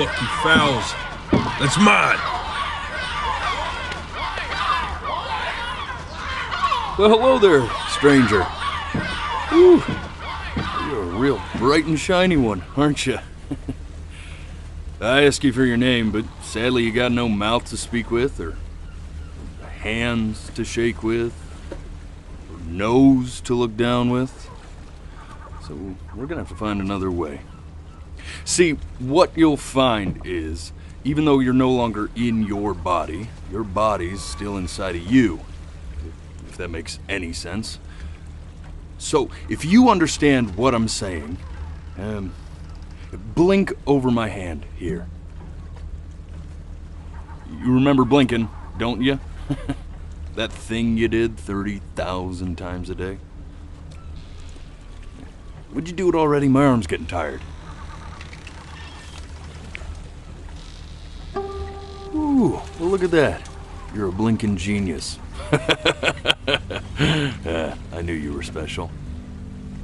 lucky fouls. That's mine. Well, hello there, stranger. Whew. You're a real bright and shiny one, aren't you? I asked you for your name, but sadly you got no mouth to speak with, or hands to shake with, or nose to look down with. So we're gonna have to find another way. See, what you'll find is, even though you're no longer in your body's still inside of you. If that makes any sense. So, if you understand what I'm saying, blink over my hand here. You remember blinking, don't you? That thing you did 30,000 times a day. Would you do it already? My arm's getting tired. Ooh, well look at that. You're a blinking genius. I knew you were special.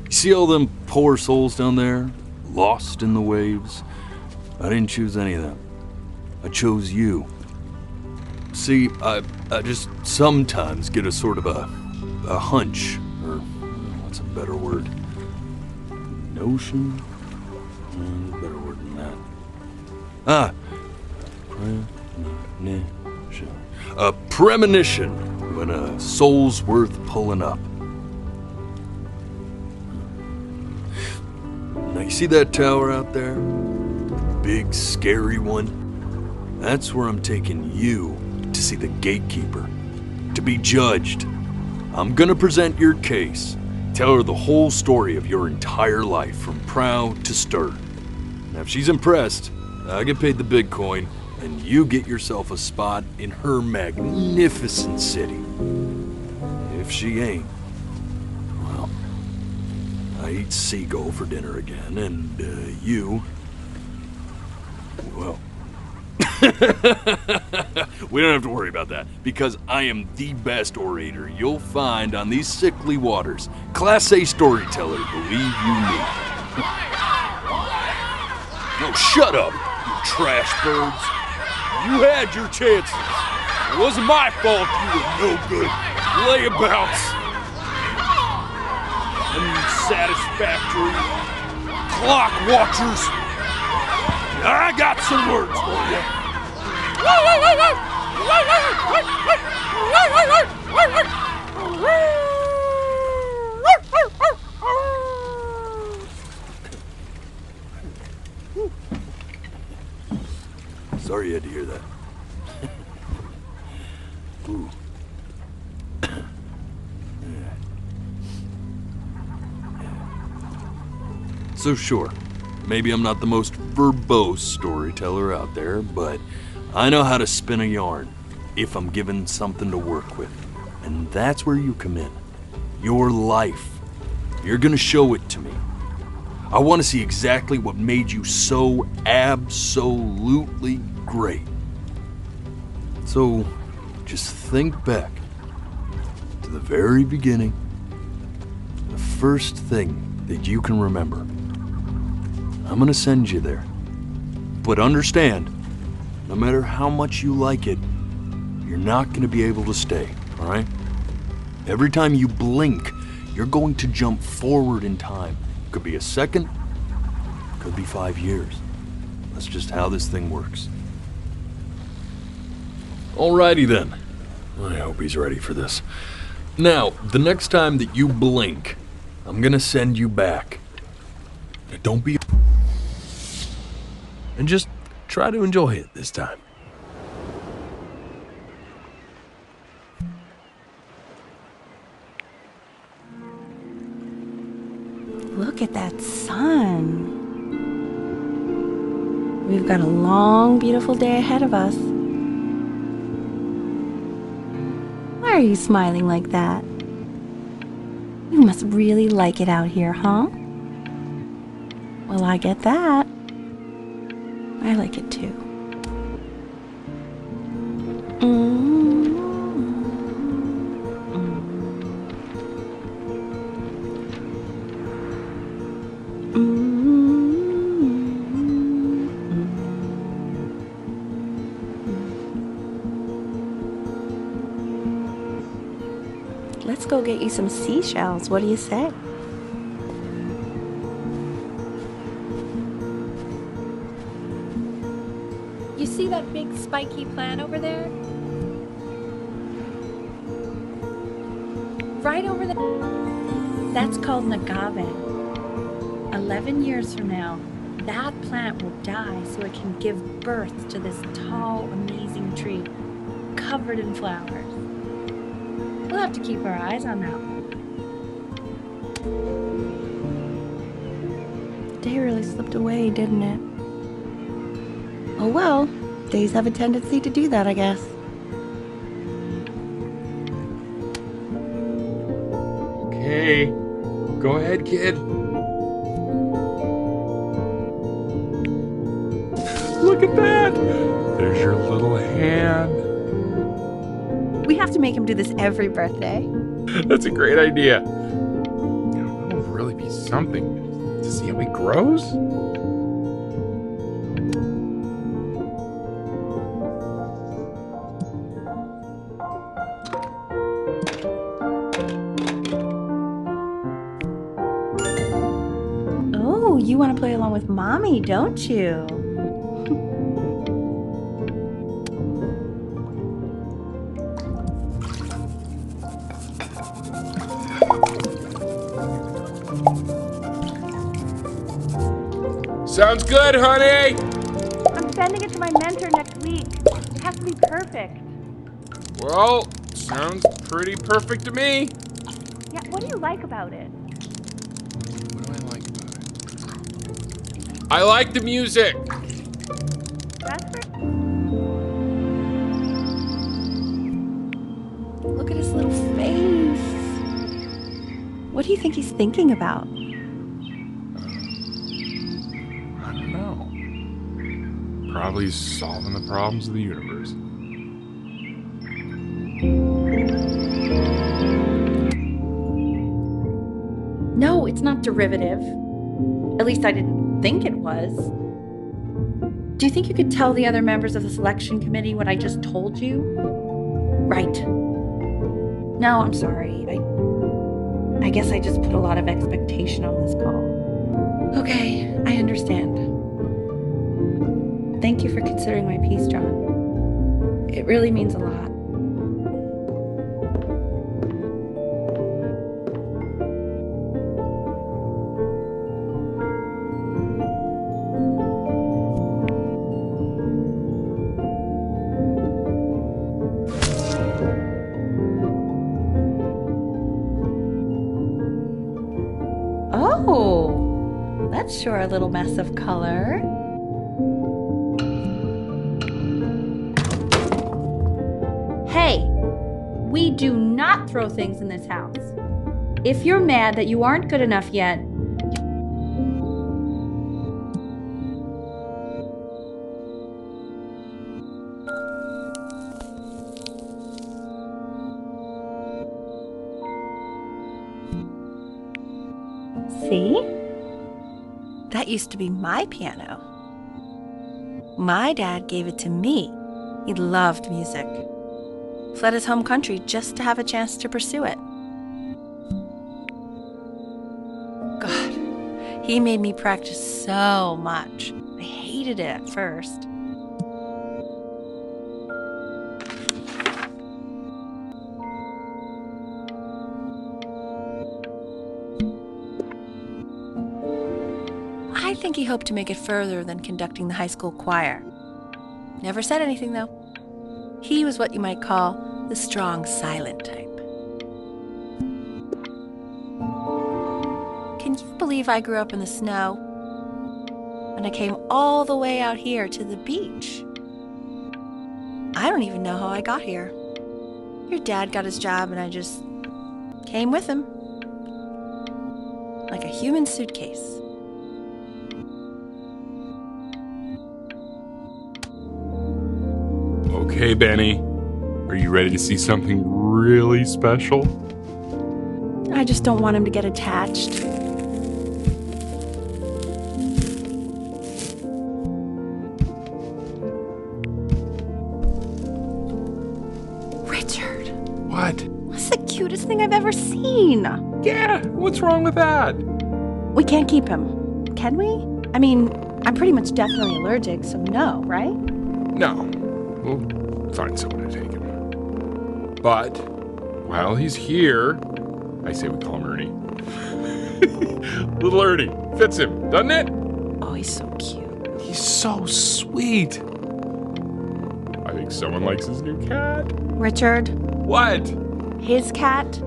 You see all them poor souls down there, lost in the waves? I didn't choose any of them. I chose you. See, I just sometimes get a sort of a hunch, or what's a better word? Notion? A better word than that. Premonition. A premonition when a soul's worth pulling up. Now you see that tower out there? The big scary one? That's where I'm taking you to see the gatekeeper, to be judged. I'm gonna present your case, tell her the whole story of your entire life from prow to stir. Now if she's impressed, I get paid the big coin, and you get yourself a spot in her magnificent city. If she ain't, well, I eat seagull for dinner again, and you, well, we don't have to worry about that, because I am the best orator you'll find on these sickly waters. Class A storyteller, believe you me. No, shut up, you trash birds. You had your chances. It wasn't my fault you were no good. Layabouts. Unsatisfactory clock watchers. I got some words for you. Sorry you had to hear that. Ooh. So sure, maybe I'm not the most verbose storyteller out there, but I know how to spin a yarn if I'm given something to work with. And that's where you come in. Your life. You're gonna show it to me. I want to see exactly what made you so absolutely great. So, just think back to the very beginning, the first thing that you can remember. I'm gonna send you there. But understand, no matter how much you like it, you're not gonna be able to stay, all right? Every time you blink, you're going to jump forward in time. Could be a second, could be 5 years. That's just how this thing works. Alrighty then. I hope he's ready for this. Now, the next time that you blink, I'm gonna send you back. Now, don't be... And just try to enjoy it this time. Look at that sun. We've got a long, beautiful day ahead of us. Why are you smiling like that? You must really like it out here, huh? Well, I get that. I like it too. let's go get you some seashells. What do you say? You see that big spiky plant over there? Right over there. That's called an agave. 11 years from now, that plant will die so it can give birth to this tall, amazing tree covered in flowers. We'll have to keep our eyes on that one. The day really slipped away, didn't it? Oh well, days have a tendency to do that, I guess. Okay, go ahead, kid. Look at that! There's your little hand. We have to make him do this every birthday. That's a great idea. It'll really be something to see how he grows. Oh, you want to play along with Mommy, don't you? Sounds good, honey! I'm sending it to my mentor next week. It has to be perfect. Well, sounds pretty perfect to me. Yeah, what do you like about it? What do I like about it? I like the music. That's for... Look at his little face. What do you think he's thinking about? I don't know. Probably solving the problems of the universe. No, it's not derivative. At least I didn't think it was. Do you think you could tell the other members of the selection committee what I just told you? Right. No, I'm sorry. I guess I just put a lot of expectation on this call. Okay, I understand. Thank you for considering my piece, John. It really means a lot. Oh, that's sure a little mess of color. Hey, we do not throw things in this house. If you're mad that you aren't good enough yet, see? That used to be my piano. My dad gave it to me. He loved music. Fled his home country just to have a chance to pursue it. God, he made me practice so much. I hated it at first. I think he hoped to make it further than conducting the high school choir. Never said anything, though. He was what you might call the strong, silent type. Can you believe I grew up in the snow? And I came all the way out here to the beach. I don't even know how I got here. Your dad got his job and I just came with him. Like a human suitcase. Okay, Benny. Are you ready to see something really special? I just don't want him to get attached. Richard, What? It's the cutest thing I've ever seen. Yeah, what's wrong with that? We can't keep him, can we? I mean, I'm pretty much definitely allergic, so no, right? No. We'll find someone to take him. But, while he's here, I say we call him Ernie. Little Ernie. Fits him, doesn't it? Oh, he's so cute. He's so sweet. I think someone likes his new cat. Richard, What? his cat?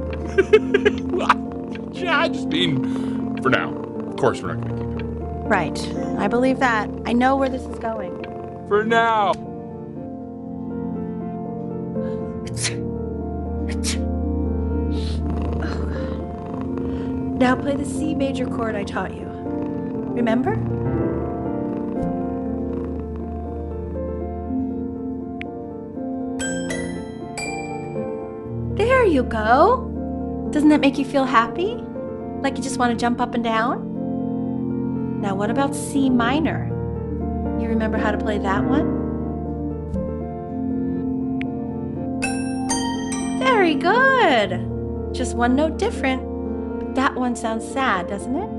Yeah, I just mean, for now. Of course we're not going to keep him. Right, I believe that. I know where this is going. For now. Now play the C major chord I taught you. Remember? There you go. Doesn't that make you feel happy? Like you just want to jump up and down? Now what about C minor? You remember how to play that one? Very good. Just one note different. But that one sounds sad, doesn't it?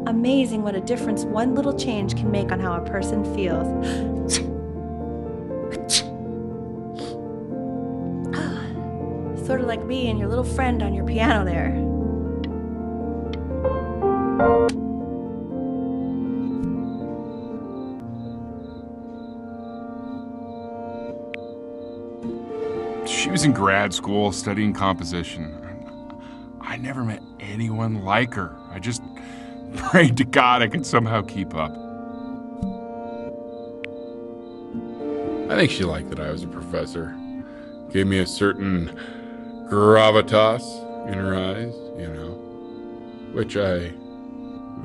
Amazing what a difference one little change can make on how a person feels. Sort of like me and your little friend on your piano there. She was in grad school studying composition. I never met anyone like her. I just prayed to God I could somehow keep up. I think she liked that I was a professor. Gave me a certain gravitas in her eyes, you know, which I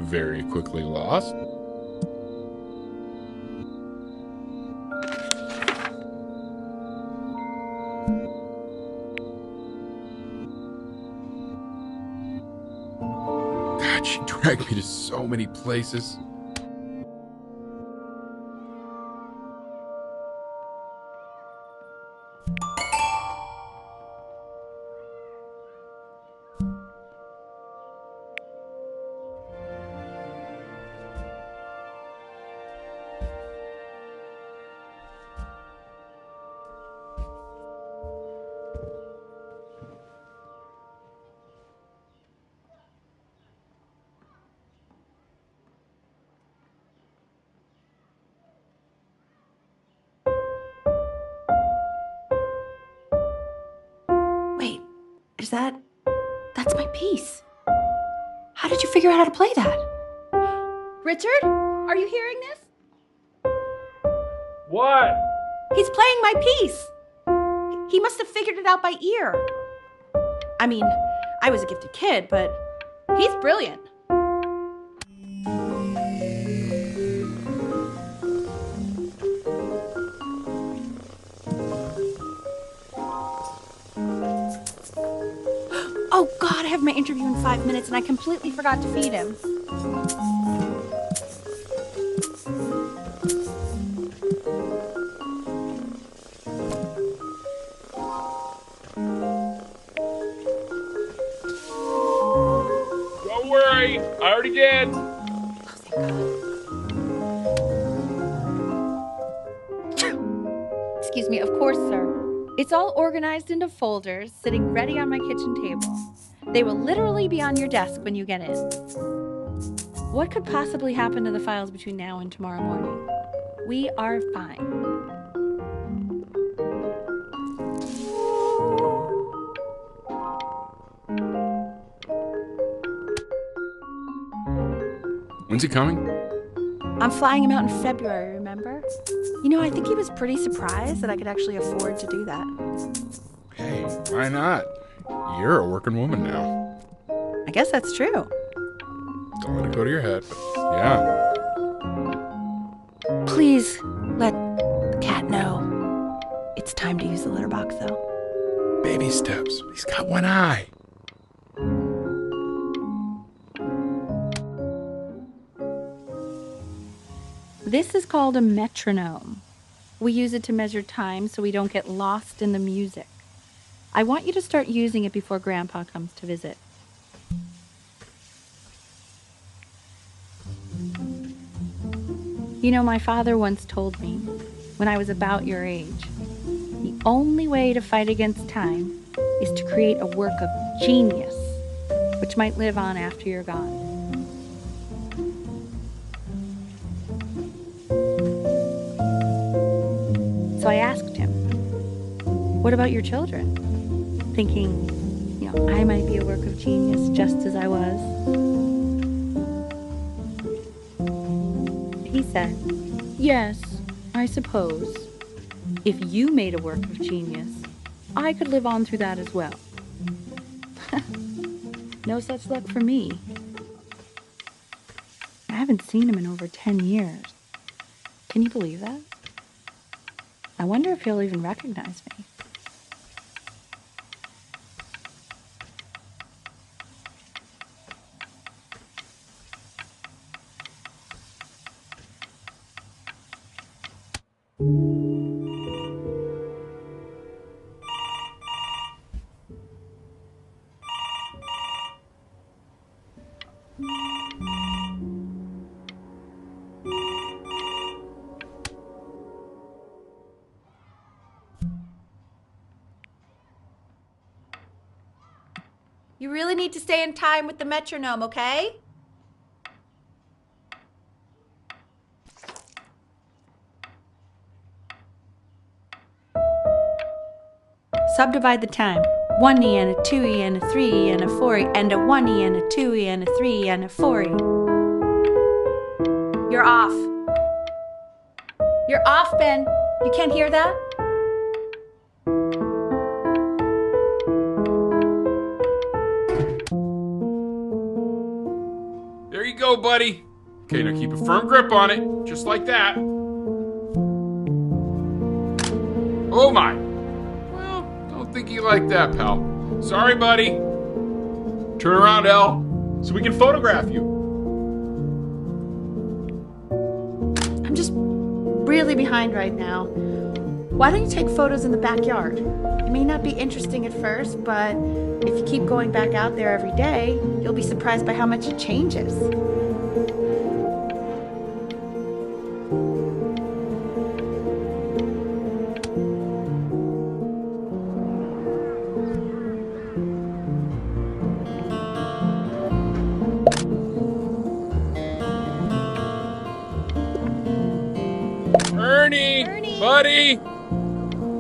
very quickly lost. God, she dragged me to so many places. Wait, that's my piece. How did you figure out how to play that? Richard, are you hearing this? What? He's playing my piece. He must have figured it out by ear. I mean, I was a gifted kid, but he's brilliant. Oh God, I have my interview in 5 minutes and I completely forgot to feed him. Don't worry, I already did. Oh, thank God. Excuse me, of course, sir. It's all organized into folders, sitting ready on my kitchen table. They will literally be on your desk when you get in. What could possibly happen to the files between now and tomorrow morning? We are fine. When's he coming? I'm flying him out in February, remember? You know, I think he was pretty surprised that I could actually afford to do that. Hey, why not? You're a working woman now. I guess that's true. Don't let it go to your head, but yeah. Please let the cat know. It's time to use the litter box, though. Baby steps. He's got one eye. This is called a metronome. We use it to measure time so we don't get lost in the music. I want you to start using it before Grandpa comes to visit. You know, my father once told me, when I was about your age, the only way to fight against time is to create a work of genius, which might live on after you're gone. So I asked him, what about your children? Thinking, I might be a work of genius just as I was. He said, yes, I suppose. If you made a work of genius, I could live on through that as well. No such luck for me. I haven't seen him in over 10 years. Can you believe that? I wonder if he'll even recognize me. You really need to stay in time with the metronome, okay? Subdivide the time. 1E and a 2E and a 3E and a 4E and a 1E and a 2E and a 3E and a 4E. You're off. You're off, Ben. You can't hear that? There you go, buddy. Okay, now keep a firm grip on it, just like that. Oh my. Well, don't think you like that, pal. Sorry, buddy. Turn around, Elle, so we can photograph you. I'm just really behind right now. Why don't you take photos in the backyard? It may not be interesting at first, but if you keep going back out there every day, you'll be surprised by how much it changes. Ernie! Ernie! Buddy!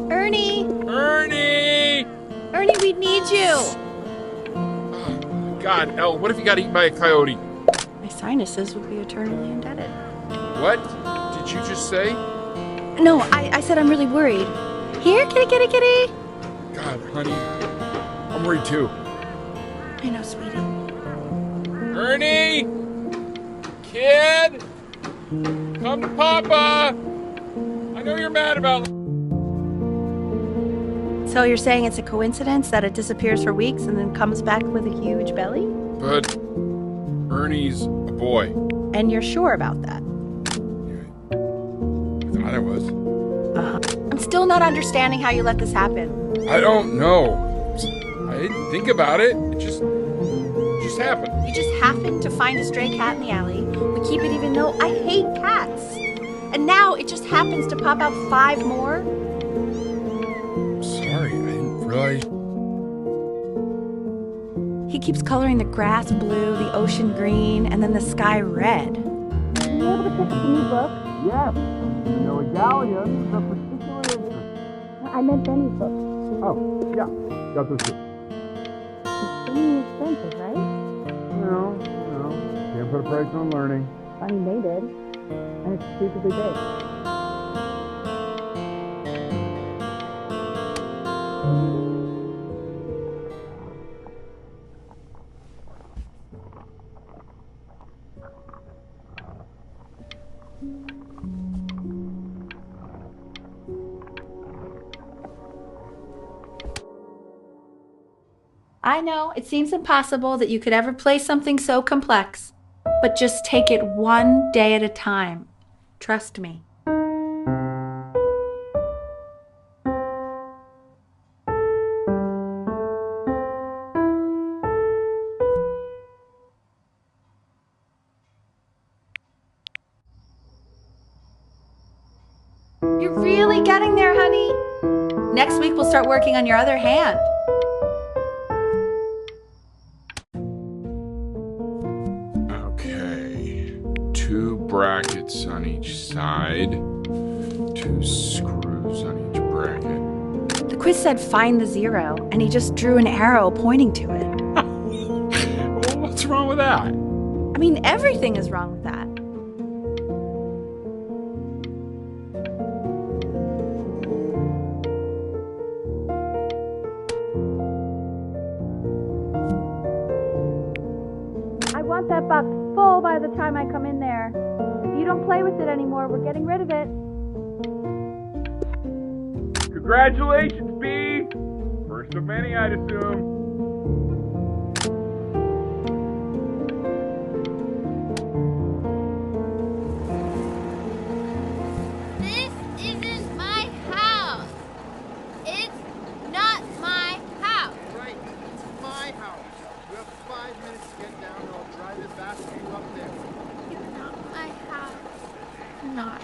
Ernie! Ernie! Ernie, we need you! God, Elle, what if you got eaten by a coyote? My sinuses would be eternally indebted. What did you just say? No, I said I'm really worried. Here, kitty, kitty, kitty. God, honey, I'm worried too. I know, sweetie. Ernie! Kid! Come to Papa! I know you're mad about... So you're saying it's a coincidence that it disappears for weeks and then comes back with a huge belly? But Ernie's a boy. And you're sure about that? I thought I was. I'm still not understanding how you let this happen. I don't know. I didn't think about it. It just happened. You just happened to find a stray cat in the alley. We keep it even though I hate cats. And now it just happens to pop out 5 more? Sorry, I didn't realize. He keeps coloring the grass blue, the ocean green, and then the sky red. Are you able to pick up the new book? Yes. You know, Italian is a particular interest. I meant Benny's book. Oh, yeah. Got this too. It's really expensive, right? No. Can't put a price on learning. I mean, they did. And it's stupidly big. I know, it seems impossible that you could ever play something so complex, but just take it one day at a time. Trust me. You're really getting there, honey. Next week we'll start working on your other hand. Okay. 2 brackets on each side. 2 screws on each bracket. The quiz said find the 0, and he just drew an arrow pointing to it. Well, what's wrong with that? I mean, everything is wrong with that. I want that box full by the time I come in there. If you don't play with it anymore, we're getting rid of it. Congratulations, B! First of many, I'd assume. This isn't my house. It's not my house. Right, it's my house. You have 5 minutes to get down, or I'll drive it back to you up there. It's not my house. Not.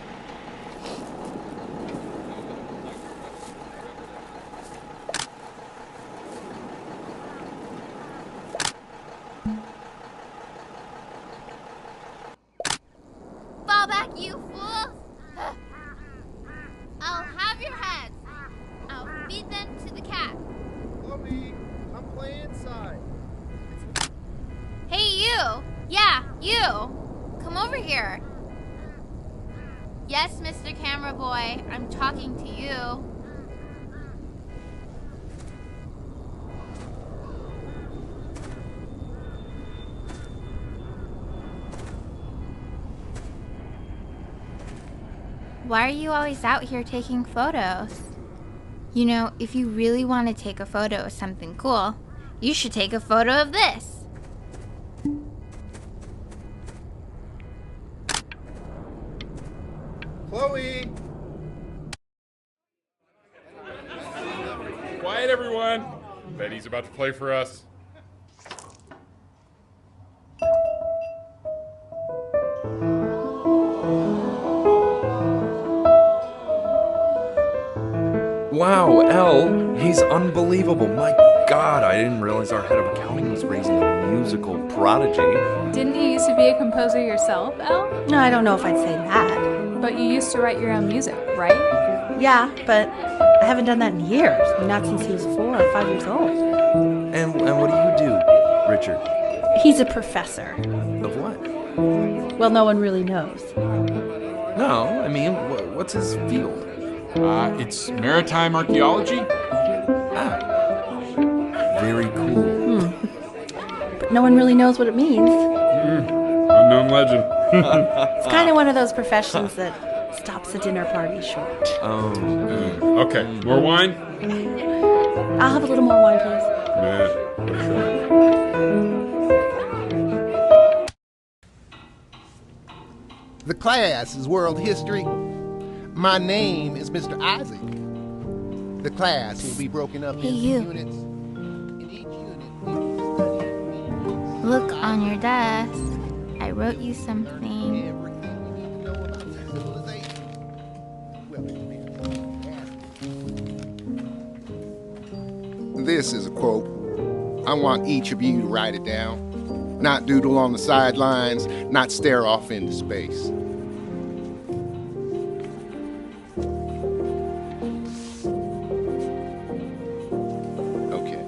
Fall back, you fools! I'll have your heads. I'll feed them to the cat. Chloe, I'm playing inside. Hey, you! Yeah, you! Come over here. Yes, Mr. Camera Boy, I'm talking to you. Why are you always out here taking photos? You know, if you really want to take a photo of something cool, you should take a photo of this. Chloe! Quiet, everyone. Betty's about to play for us. Wow, Elle, he's unbelievable. My God, I didn't realize our head of accounting was raising a musical prodigy. Didn't you used to be a composer yourself, Elle? No, I don't know if I'd say that. But you used to write your own music, right? Yeah, but I haven't done that in years. Not since he was 4 or 5 years old. And what do you do, Richard? He's a professor. Of what? Well, no one really knows. No, I mean, what's his field? It's maritime archaeology. Ah, very cool. But no one really knows what it means. Unknown legend. It's kind of one of those professions that stops a dinner party short. Okay, more wine? I'll have a little more wine, please. Nah, for sure. The class is world history. My name is Mr. Isaac. The class will be broken up Hey, into you. units. In each unit, we will study meanings, Look on your desk. I wrote you something. everything we need to know about civilization. Well, it depends. This is a quote. I want each of you to write it down. Not doodle on the sidelines, not stare off into space. Okay,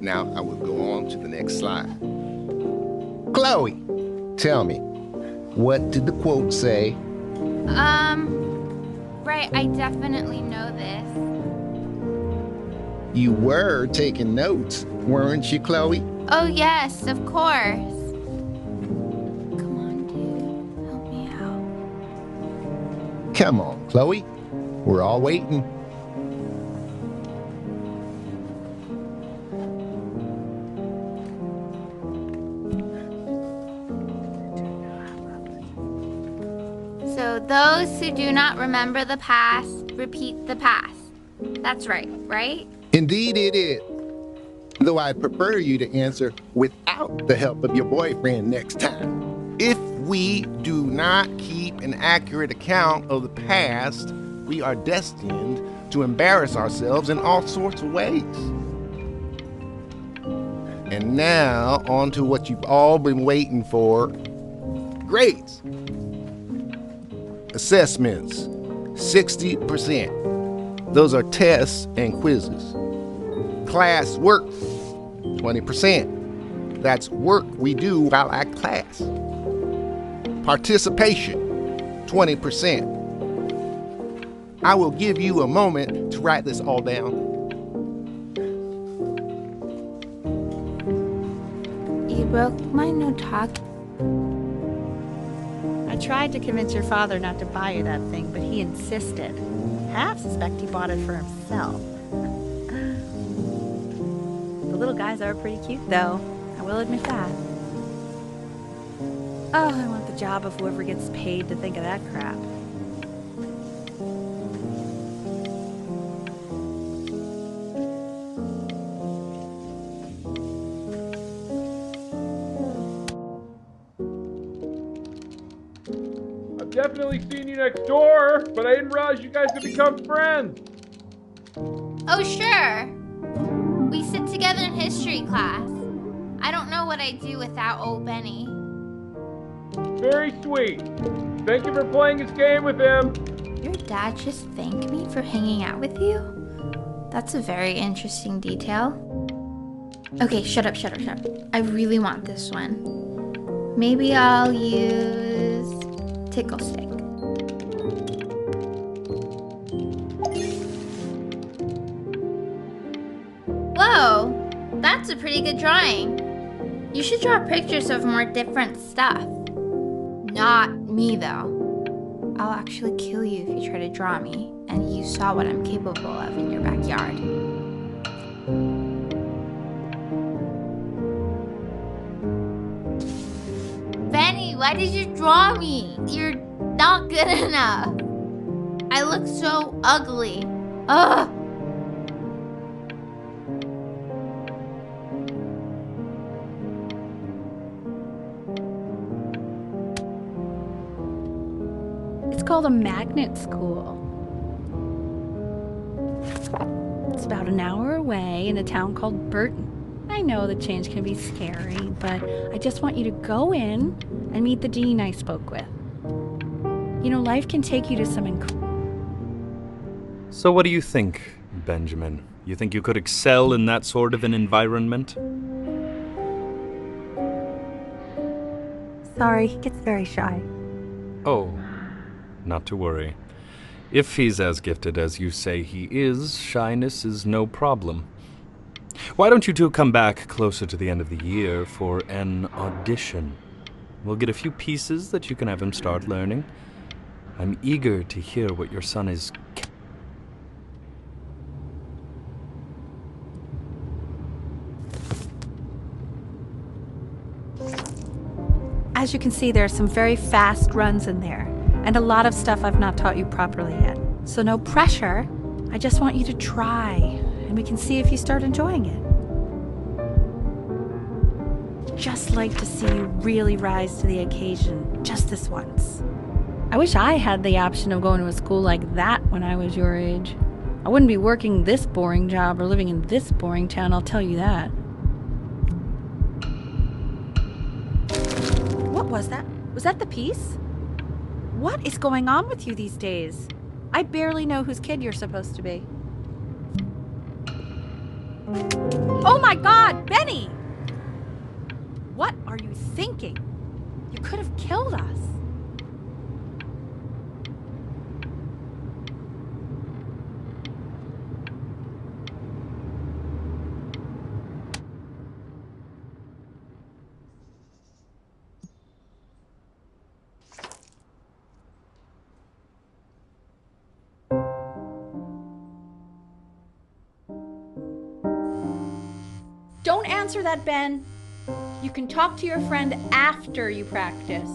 now I will go on to the next slide. Chloe, tell me, what did the quote say? Right, I definitely know this. You were taking notes, weren't you, Chloe? Oh, yes, of course. Come on, dude. Help me out. Come on, Chloe. We're all waiting. So, those who do not remember the past, repeat the past. That's right, right? Indeed it is. Though I'd prefer you to answer without the help of your boyfriend next time. If we do not keep an accurate account of the past, we are destined to embarrass ourselves in all sorts of ways. And now, on to what you've all been waiting for. Grades. Assessments, 60%. Those are tests and quizzes. Class work, 20%. That's work we do while at class. Participation, 20%. I will give you a moment to write this all down. You broke my no talk. I tried to convince your father not to buy you that thing, but he insisted. Half suspect he bought it for himself. The little guys are pretty cute, though. I will admit that. Oh, I want the job of whoever gets paid to think of that crap. I've definitely seen you next door, but I didn't realize you guys could become friends. Oh, sure. We sit together in history class. I don't know what I'd do without old Benny. Very sweet. Thank you for playing this game with him. Your dad just thanked me for hanging out with you? That's a very interesting detail. Okay, shut up. I really want this one. Maybe I'll use Tickle Stick. Whoa, that's a pretty good drawing. You should draw pictures of more different stuff. Not me, though. I'll actually kill you if you try to draw me, and you saw what I'm capable of in your backyard. Benny, why did you draw me? You're not good enough. I look so ugly. Ugh! It's called a magnet school. It's about an hour away in a town called Burton. I know the change can be scary, but I just want you to go in and meet the dean I spoke with. You know, life can take you to some So what do you think, Benjamin? You think you could excel in that sort of an environment? Sorry, he gets very shy. Oh, not to worry. If he's as gifted as you say he is, shyness is no problem. Why don't you two come back closer to the end of the year for an audition? We'll get a few pieces that you can have him start learning. I'm eager to hear what your son is. As you can see, there are some very fast runs in there, and a lot of stuff I've not taught you properly yet. So no pressure. I just want you to try, and we can see if you start enjoying it. Just like to see you really rise to the occasion, just this once. I wish I had the option of going to a school like that when I was your age. I wouldn't be working this boring job or living in this boring town, I'll tell you that. What was that? Was that the piece? What is going on with you these days? I barely know whose kid you're supposed to be. Oh my God, Benny! What are you thinking? You could have killed us. Don't answer that, Ben. You can talk to your friend after you practice.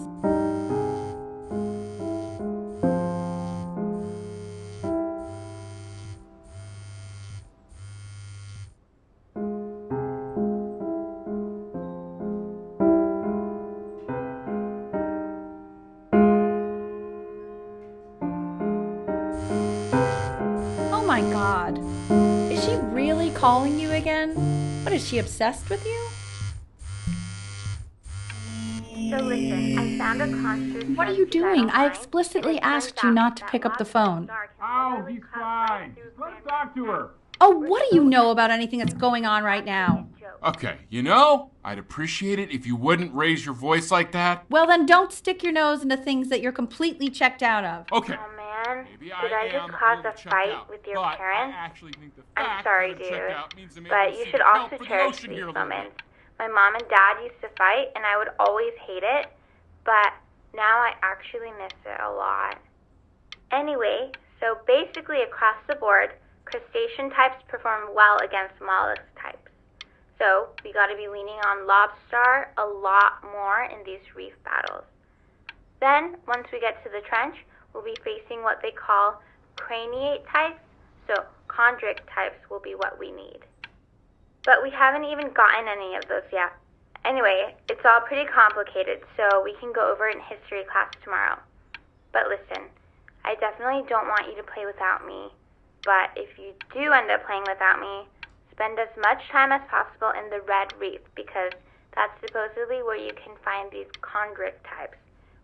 my god. Is she really calling you again? What, is she obsessed with you? So listen, I found a concert. What are you doing? I explicitly asked you not to pick up the phone. Oh, he's fine. Let's talk to her. Oh, what do you know about anything that's going on right now? Okay, you know, I'd appreciate it if you wouldn't raise your voice like that. Well, then don't stick your nose into things that you're completely checked out of. Okay. Oh man, Maybe did I just cause a fight with your parents? I'm sorry, dude, but you should also cherish these moments. My mom and dad used to fight, and I would always hate it, but now I actually miss it a lot. Anyway, so basically across the board, crustacean types perform well against mollusk types. So we gotta be leaning on lobster a lot more in these reef battles. Then, once we get to the trench, we'll be facing what they call craniate types, so chondric types will be what we need. But we haven't even gotten any of those yet. Anyway, it's all pretty complicated, so we can go over it in history class tomorrow. But listen, I definitely don't want you to play without me. But if you do end up playing without me, spend as much time as possible in the red reef, because that's supposedly where you can find these chondric types,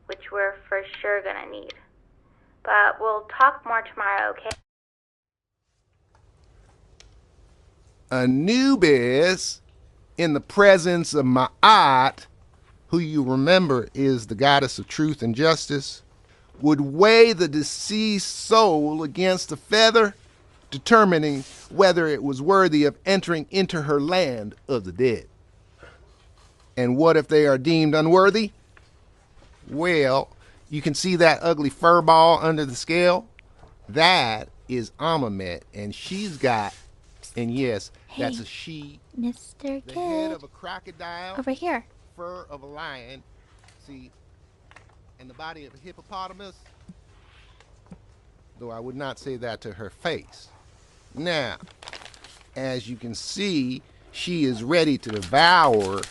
which we're for sure gonna need. But we'll talk more tomorrow, okay? Anubis, in the presence of Ma'at, who you remember is the goddess of truth and justice, would weigh the deceased soul against a feather, determining whether it was worthy of entering into her land of the dead. And what if they are deemed unworthy? Well, you can see that ugly fur ball under the scale? That is Amamet, and she's got, and yes, that's a she, Mr. the Kid. head of a crocodile, Over here. fur of a lion, see, and the body of a hippopotamus, though I would not say that to her face. Now, as you can see, she is ready to devour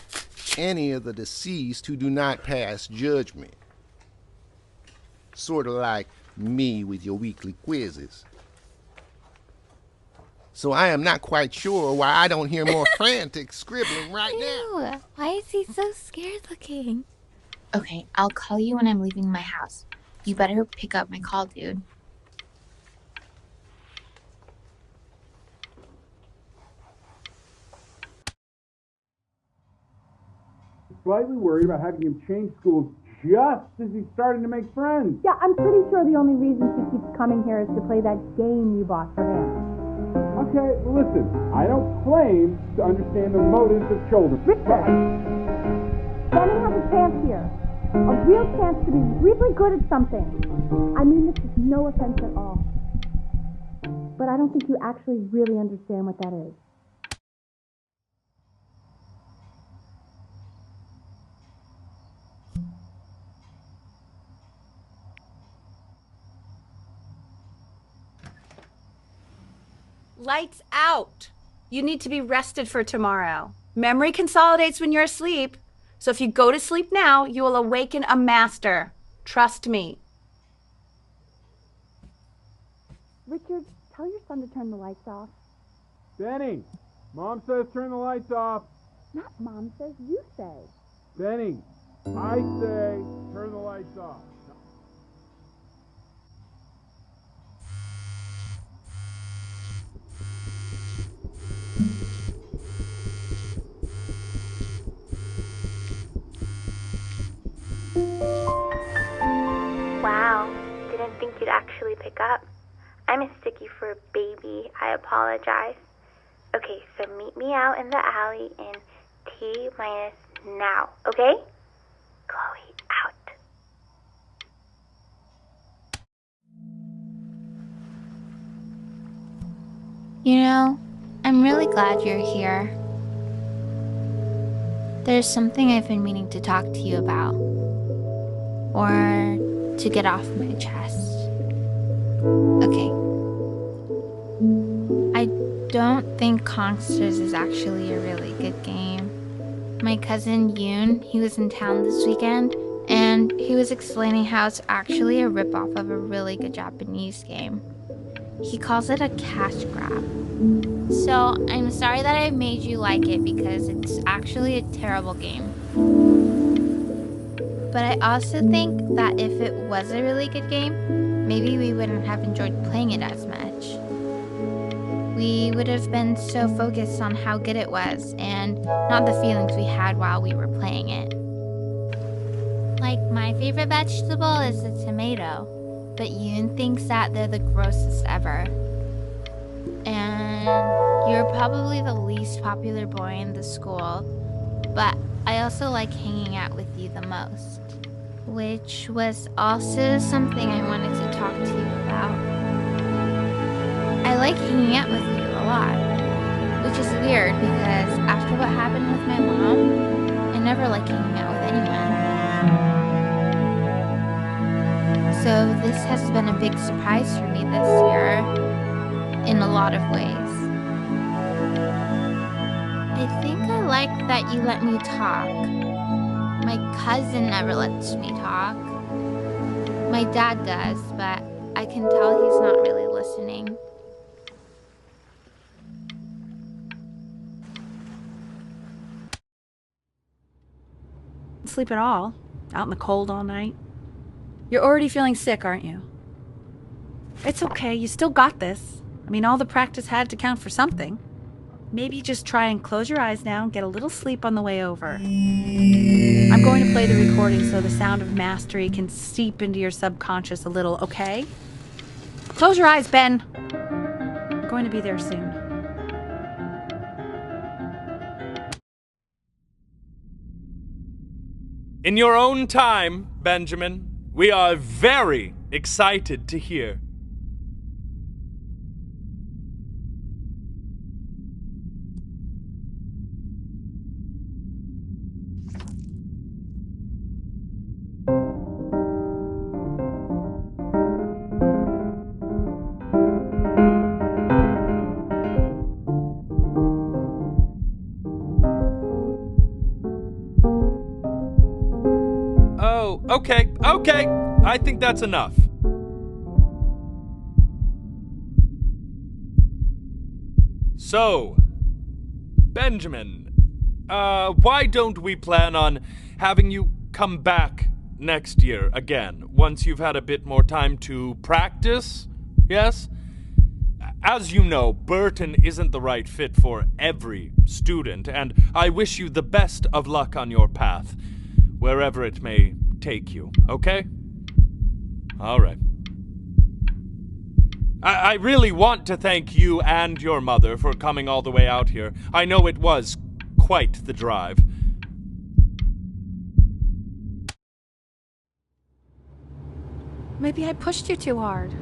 any of the deceased who do not pass judgment. Sort of like me with your weekly quizzes. So I am not quite sure why I don't hear more frantic scribbling right now. Ew, why is he so scared looking? Okay, I'll call you when I'm leaving my house. You better pick up my call, dude. Slightly worried about having him change schools just as he's starting to make friends. Yeah, I'm pretty sure the only reason he keeps coming here is to play that game you bought for him. Okay, listen, I don't claim to understand the motives of children. Richard! Benny has a chance here. A real chance to be really good at something. I mean this is no offense at all. But I don't think you actually really understand what that is. Lights out. You need to be rested for tomorrow. Memory consolidates when you're asleep. So if you go to sleep now, you will awaken a master. Trust me. Richard, tell your son to turn the lights off. Benny, Mom says turn the lights off. Not Mom says, you say. Benny, I say turn the lights off. Wow, didn't think you'd actually pick up. I mistook you for a baby. I apologize. Okay, so meet me out in the alley in T-minus now, okay? Chloe, out. You know, I'm really glad you're here. There's something I've been meaning to talk to you about. Or to get off my chest. Okay. I don't think Consters is actually a really good game. My cousin Yoon, he was in town this weekend, and he was explaining how it's actually a ripoff of a really good Japanese game. He calls it a cash grab. So I'm sorry that I made you like it because it's actually a terrible game. But I also think that if it was a really good game, maybe we wouldn't have enjoyed playing it as much. We would have been so focused on how good it was and not the feelings we had while we were playing it. Like, my favorite vegetable is the tomato, but Yoon thinks that they're the grossest ever. And you're probably the least popular boy in the school, but I also like hanging out with you the most. Which was also something I wanted to talk to you about. I like hanging out with you a lot, which is weird because after what happened with my mom, I never like hanging out with anyone. So this has been a big surprise for me this year, in a lot of ways. I think I like that you let me talk. My cousin never lets me talk. My dad does, but I can tell he's not really listening. Sleep at all? Out in the cold all night? You're already feeling sick, aren't you? It's okay, you still got this. I mean, all the practice had to count for something. Maybe just try and close your eyes now and get a little sleep on the way over. I'm going to play the recording so the sound of mastery can seep into your subconscious a little, okay? Close your eyes, Ben. I'm going to be there soon. In your own time, Benjamin, we are very excited to hear. Oh, okay. I think that's enough. So, Benjamin, why don't we plan on having you come back next year again, once you've had a bit more time to practice? Yes? As you know, Burton isn't the right fit for every student, and I wish you the best of luck on your path, wherever it may take you, okay? All right. I really want to thank you and your mother for coming all the way out here. I know it was quite the drive. Maybe I pushed you too hard.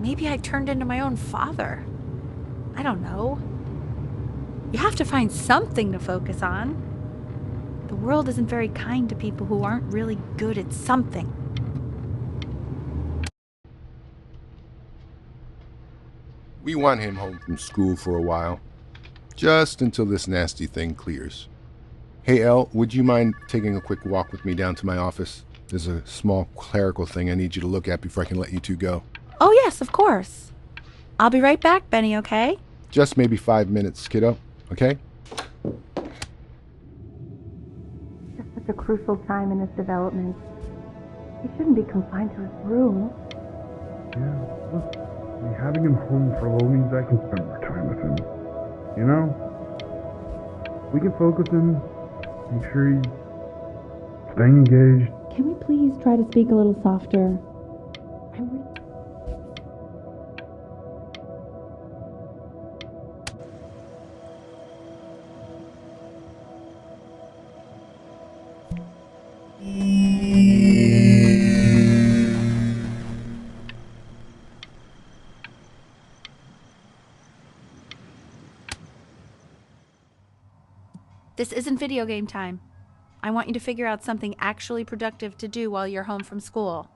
Maybe I turned into my own father. I don't know. You have to find something to focus on. The world isn't very kind to people who aren't really good at something. We want him home from school for a while, just until this nasty thing clears. Hey, Elle, would you mind taking a quick walk with me down to my office? There's a small clerical thing I need you to look at before I can let you two go. Oh, yes, of course. I'll be right back, Benny, okay? Just maybe 5 minutes, kiddo, okay? It's such a crucial time in his development. He shouldn't be confined to his room. Yeah, look, having him home for a little means I can spend more time with him. You know? We can focus him, make sure he's staying engaged. Can we please try to speak a little softer? This isn't video game time. I want you to figure out something actually productive to do while you're home from school.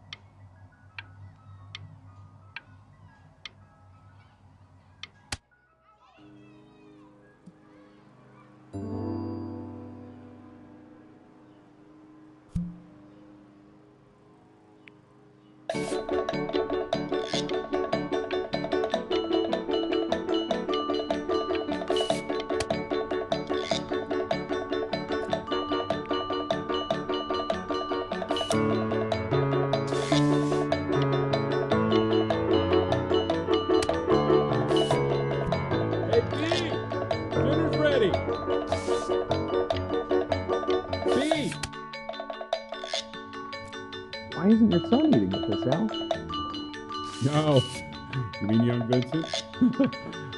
isn't your son eating with us, Al? No. You mean young Vincent?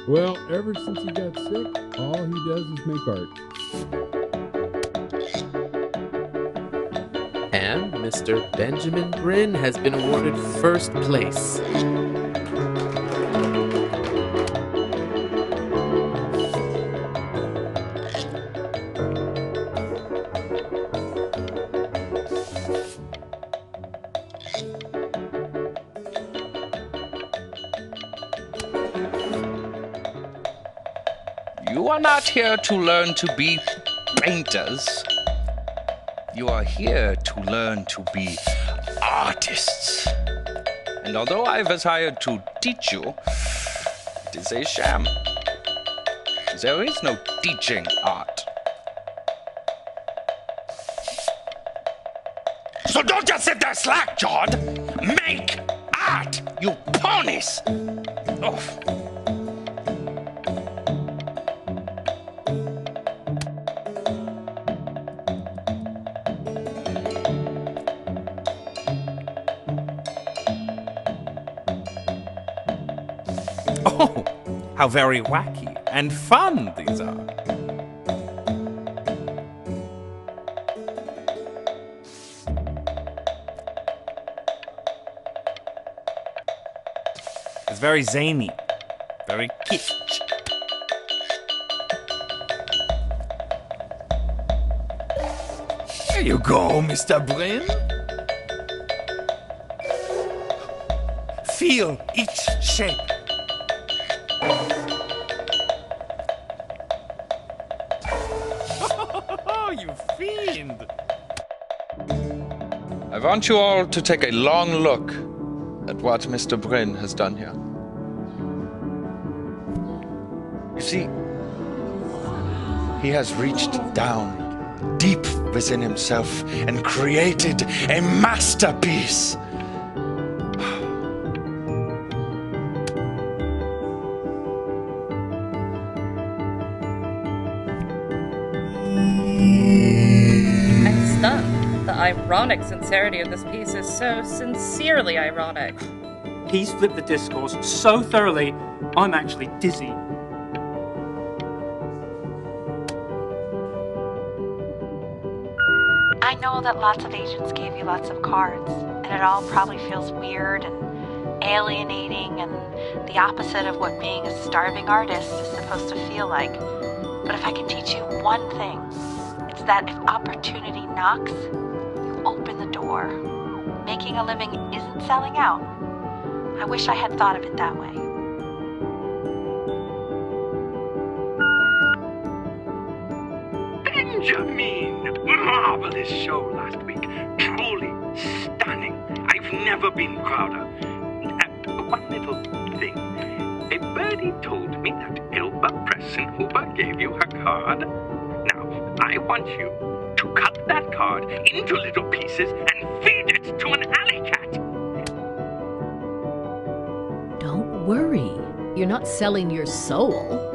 Well, ever since he got sick, all he does is make art. And Mr. Benjamin Bryn has been awarded first place. You are not here to learn to be painters. You are here to learn to be artists. And although I was hired to teach you, it is a sham. There is no teaching art. So don't just sit there slack-jawed. Make art, you ponies! Oh. Oh, how very wacky and fun these are. It's very zany, very kitsch. There you go, Mr. Bryn. Feel each shape. Oh, you fiend! I want you all to take a long look at what Mr. Bryn has done here. You see, he has reached down deep within himself and created a masterpiece. I'm stunned. The ironic sincerity of this piece is so sincerely ironic. He's flipped the discourse so thoroughly, I'm actually dizzy. I know that lots of agents gave you lots of cards, and it all probably feels weird and alienating and the opposite of what being a starving artist is supposed to feel like. But if I can teach you one thing, it's that if opportunity knocks, you open the door. Making a living isn't selling out. I wish I had thought of it that way. Benjamin! Marvelous show last week. Truly stunning. I've never been prouder. And one little thing. A birdie told me that Ilba Pressenhuber gave you her card. Now, I want you to cut that card into little pieces and feed it to an alley cat. Don't worry. You're not selling your soul.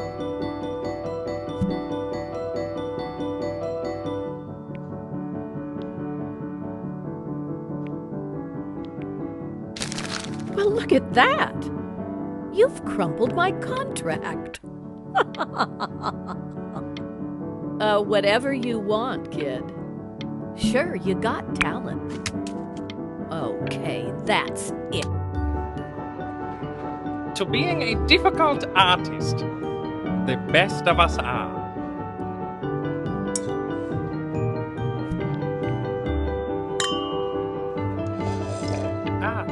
Well, look at that. You've crumpled my contract. Whatever you want, kid. Sure, you got talent. Okay, that's it. To being a difficult artist, the best of us are.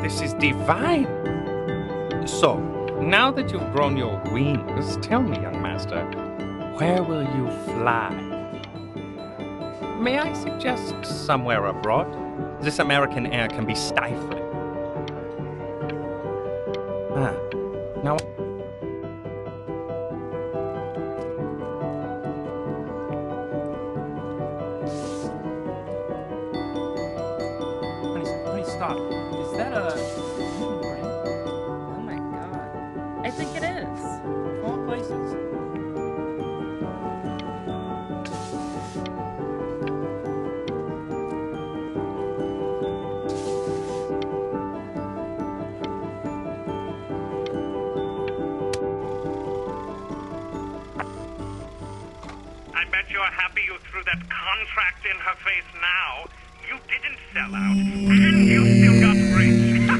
This is divine. So, now that you've grown your wings, tell me, young master, where will you fly? May I suggest somewhere abroad? This American air can be stifling. Now... Honey, stop. Is that a... Oh my god. I think it is. 4 places. happy you threw that contract in her face now. You didn't sell out, and you still got rich.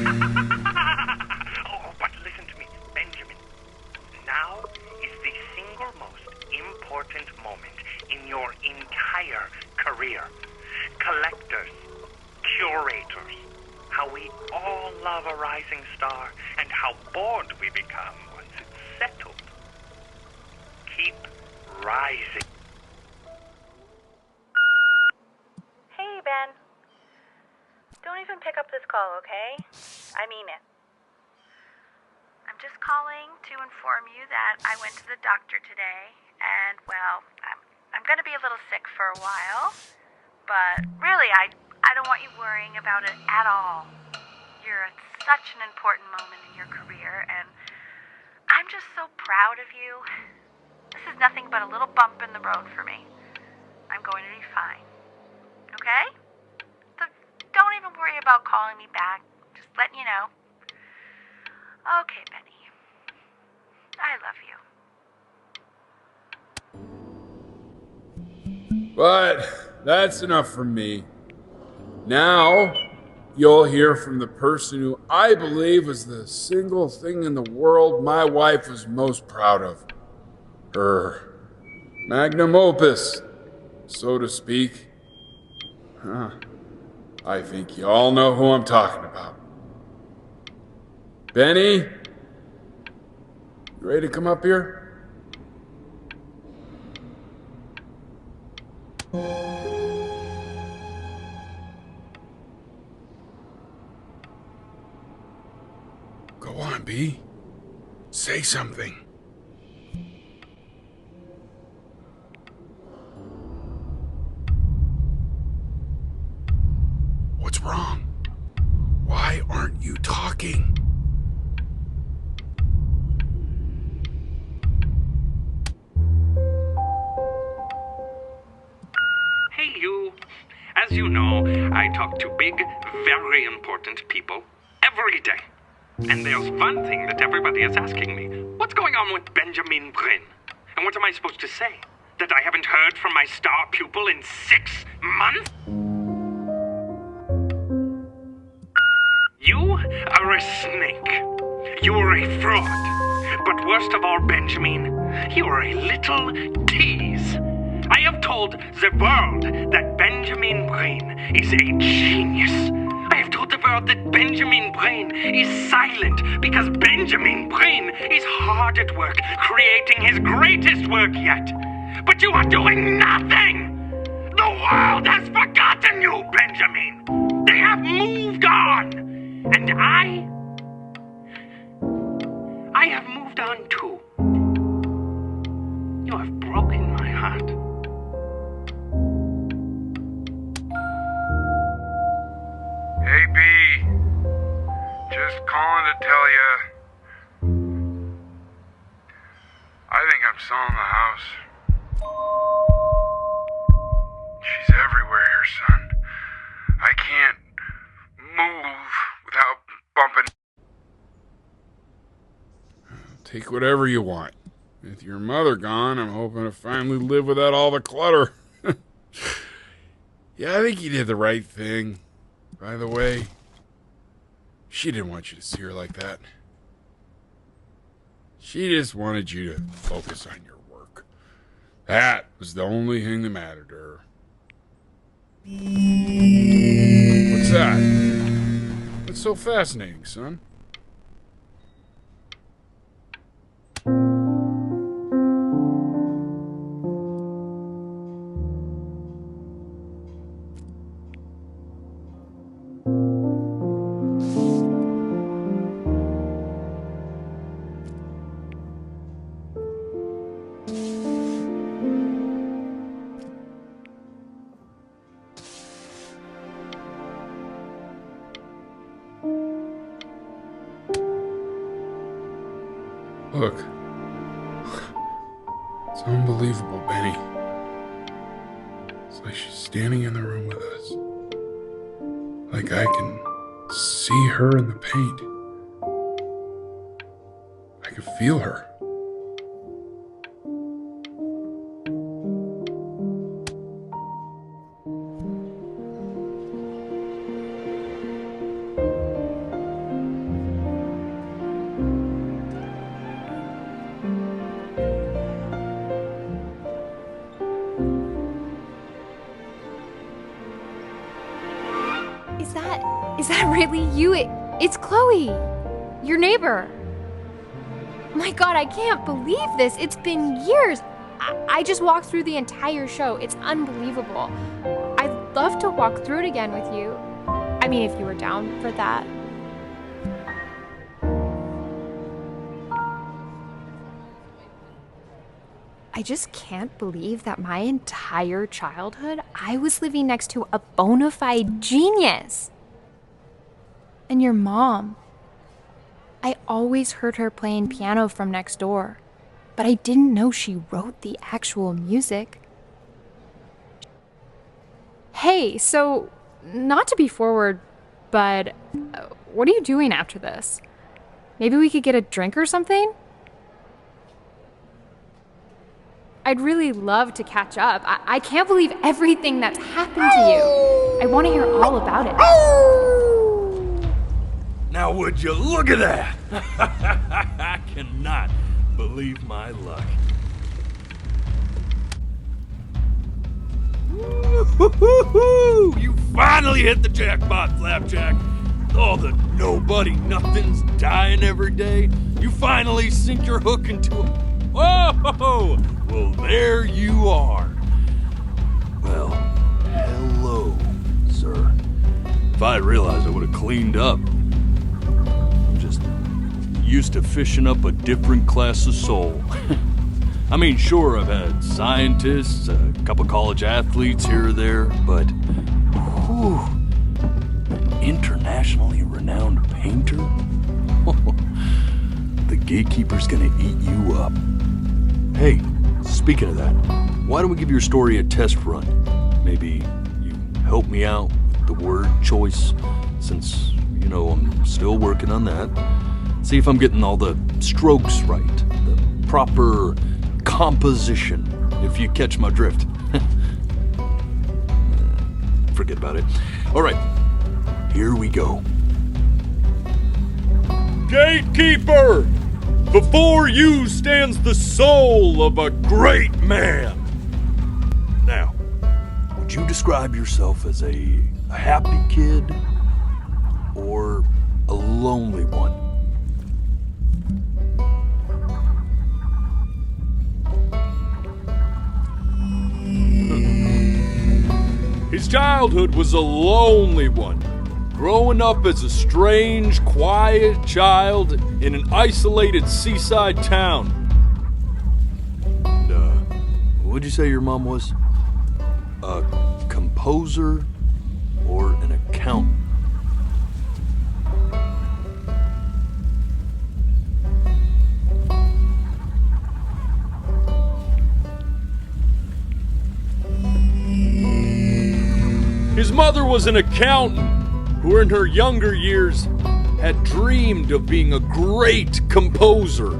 Oh, but listen to me, Benjamin. Now is the single most important moment in your entire career. Collectors, curators, how we all love a rising star, and how bored we become once it's settled. Keep rising. Hey, Ben. Don't even pick up this call, okay? I mean it. I'm just calling to inform you that I went to the doctor today, and, well, I'm going to be a little sick for a while, but really, I don't want you worrying about it at all. You're at such an important moment in your career, and I'm just so proud of you. This is nothing but a little bump in the road for me. I'm going to be fine. Okay? So don't even worry about calling me back. Just letting you know. Okay, Benny. I love you. But that's enough from me. Now, you'll hear from the person who I believe is the single thing in the world my wife was most proud of. Her magnum opus, so to speak. I think you all know who I'm talking about. Benny, you ready to come up here? Go on, B. Say something. What's wrong? Why aren't you talking? Hey, you. As you know, I talk to big, very important people every day. And there's one thing that everybody is asking me. What's going on with Benjamin Bryn? And what am I supposed to say? That I haven't heard from my star pupil in 6 months? You are a snake. You are a fraud. But worst of all, Benjamin, you are a little tease. I have told the world that Benjamin Bryn is a genius. I have told the world that Benjamin Bryn is silent because Benjamin Bryn is hard at work creating his greatest work yet. But you are doing nothing! The world has forgotten you, Benjamin! They have moved on! And I have moved on too. You have broken my heart. Hey, B. Just calling to tell you. I think I'm selling the house. She's everywhere here, son. I can't move without bumping. Take whatever you want. With your mother gone, I'm hoping to finally live without all the clutter. Yeah, I think you did the right thing. By the way, she didn't want you to see her like that. She just wanted you to focus on your work. That was the only thing that mattered to her. What's that? What's so fascinating, son? Look. It's unbelievable, Benny. It's like she's standing in the room with us. Like I can see her in the paint. I can feel her. really you? It's Chloe, your neighbor. My God, I can't believe this. It's been years. I just walked through the entire show. It's unbelievable. I'd love to walk through it again with you. I mean, if you were down for that. I just can't believe that my entire childhood, I was living next to a bona fide genius. And your mom. I always heard her playing piano from next door, but I didn't know she wrote the actual music. Hey, so, not to be forward, but what are you doing after this? Maybe we could get a drink or something? I'd really love to catch up. I can't believe everything that's happened to you. I want to hear all about it. Now would you look at that? I cannot believe my luck. Woo-hoo-hoo-hoo! You finally hit the jackpot, Flapjack. All the nobody nothings dying every day. You finally sink your hook into a... Whoa! Well, there you are. Well, hello, sir. If I had realized, I would have cleaned up. I'm just used to fishing up a different class of soul. I mean, sure, I've had scientists, a couple college athletes here or there, but whew, internationally renowned painter? The gatekeeper's gonna eat you up. Hey, speaking of that, why don't we give your story a test run? Maybe you help me out with the word choice, since, you know, I'm still working on that. See if I'm getting all the strokes right, the proper composition, if you catch my drift. Forget about it. All right, here we go. Gatekeeper! Before you stands the soul of a great man. Now, would you describe yourself as a happy kid or a lonely one? His childhood was a lonely one, growing up as a strange, quiet child in an isolated seaside town. And, what'd you say your mom was? A composer or an accountant? His mother was an accountant who in her younger years had dreamed of being a great composer.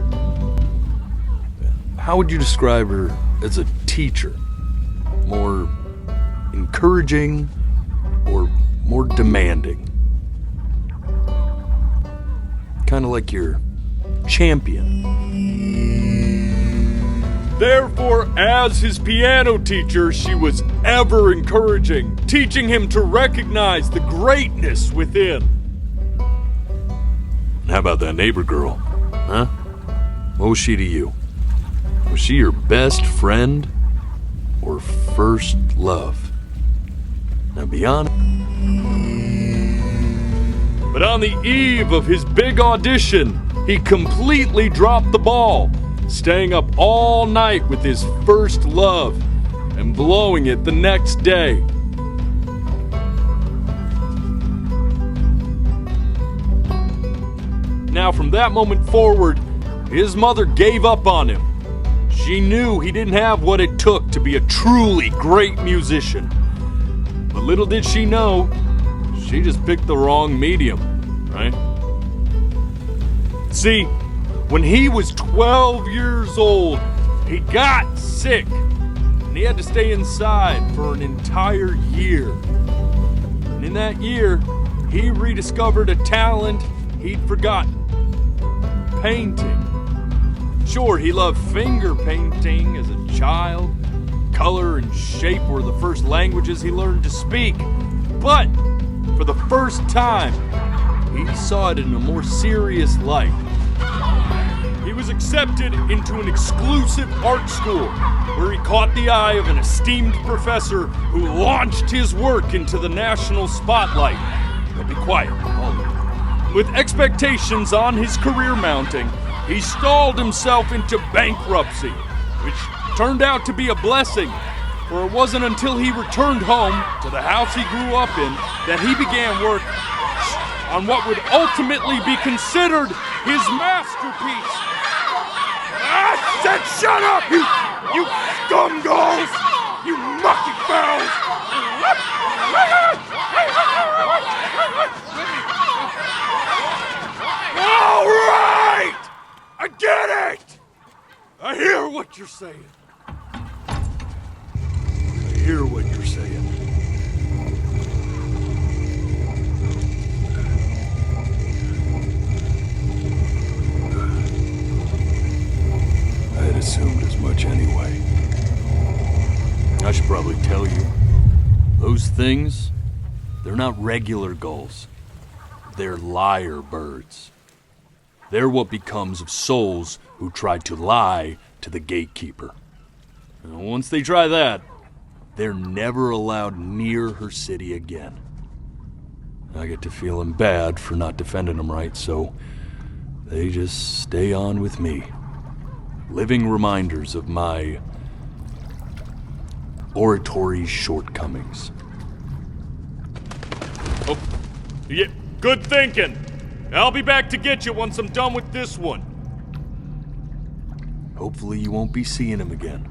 How would you describe her as a teacher? More encouraging or more demanding? Kind of like your champion. Therefore, as his piano teacher, she was ever encouraging, teaching him to recognize the greatness within. How about that neighbor girl, huh? What was she to you? Was she your best friend or first love? Now be honest. But on the eve of his big audition, he completely dropped the ball, staying up all night with his first love and blowing it the next day. Now, from that moment forward, his mother gave up on him. She knew he didn't have what it took to be a truly great musician. But little did she know, she just picked the wrong medium, right? See, when he was 12 years old, he got sick, and he had to stay inside for an entire year. And in that year, he rediscovered a talent he'd forgotten: painting. Sure, he loved finger painting as a child. Color and shape were the first languages he learned to speak. But for the first time, he saw it in a more serious light. He was accepted into an exclusive art school where he caught the eye of an esteemed professor who launched his work into the national spotlight. Now be quiet, all of you. With expectations on his career mounting, he stalled himself into bankruptcy, which turned out to be a blessing, for it wasn't until he returned home to the house he grew up in that he began work on what would ultimately be considered his masterpiece. I said shut up, you scumballs! You mucky fowls! All right! I get it! I hear what you're saying. I hear what you're saying. I had assumed as much anyway. I should probably tell you, those things, they're not regular gulls. They're lyre birds. They're what becomes of souls who try to lie to the gatekeeper. And once they try that, they're never allowed near her city again. I get to feeling bad for not defending them right, so they just stay on with me. Living reminders of my oratory shortcomings. Oh, yeah, good thinking. I'll be back to get you once I'm done with this one. Hopefully you won't be seeing him again.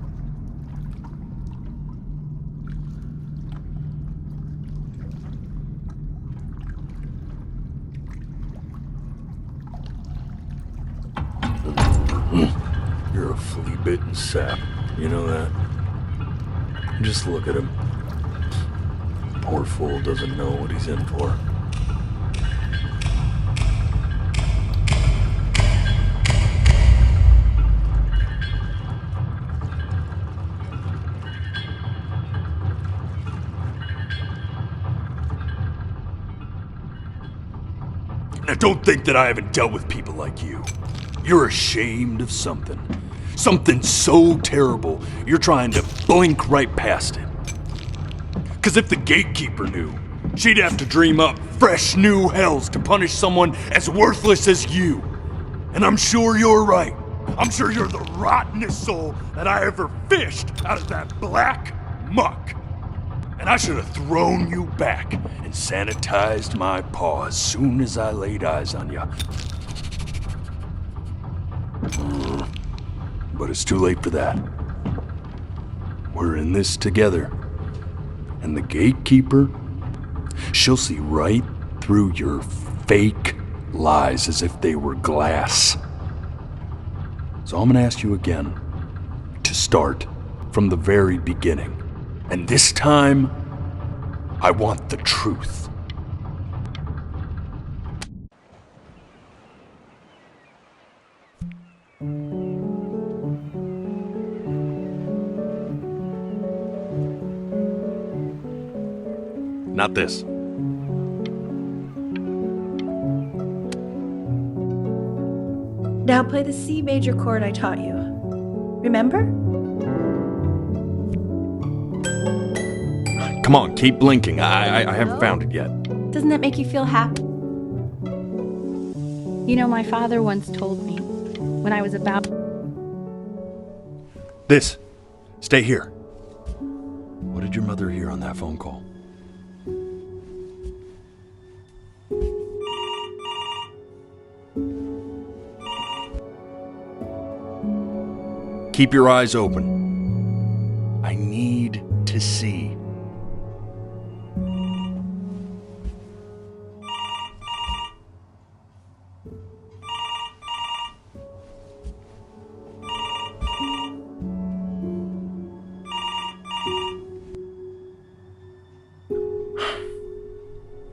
You're a flea-bitten sap. You know that? Just look at him. Poor fool doesn't know what he's in for. Now don't think that I haven't dealt with people like you. You're ashamed of something. Something so terrible, you're trying to blink right past it. Because if the gatekeeper knew, she'd have to dream up fresh new hells to punish someone as worthless as you. And I'm sure you're right. I'm sure you're the rottenest soul that I ever fished out of that black muck. And I should have thrown you back and sanitized my paw as soon as I laid eyes on you. But it's too late for that. We're in this together. And the gatekeeper, she'll see right through your fake lies as if they were glass. So I'm gonna ask you again to start from the very beginning. And this time, I want the truth. Not this. Now play the C major chord I taught you. Remember? Come on, keep blinking. I haven't found it yet. Doesn't that make you feel happy? You know, my father once told me when I was about... This. Stay here. What did your mother hear on that phone call? Keep your eyes open. I need to see.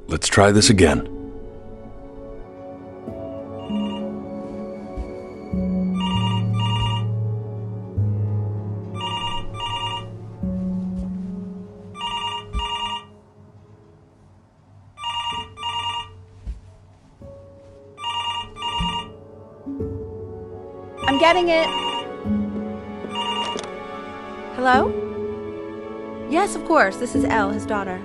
Let's try this again. I'm getting it. Hello? Yes, of course. This is Elle, his daughter.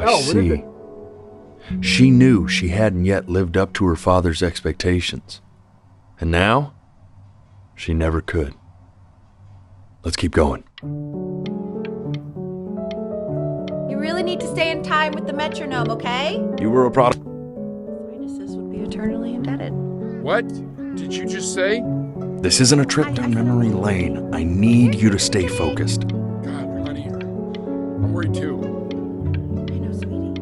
I see. She knew she hadn't yet lived up to her father's expectations. And now, she never could. Let's keep going. You really need to stay in time with the metronome, okay? You were a product. Sinuses would be eternally indebted. What did you just say? This isn't a trip down memory lane. I need you to stay focused. God, honey, I'm worried too. I know, sweetie.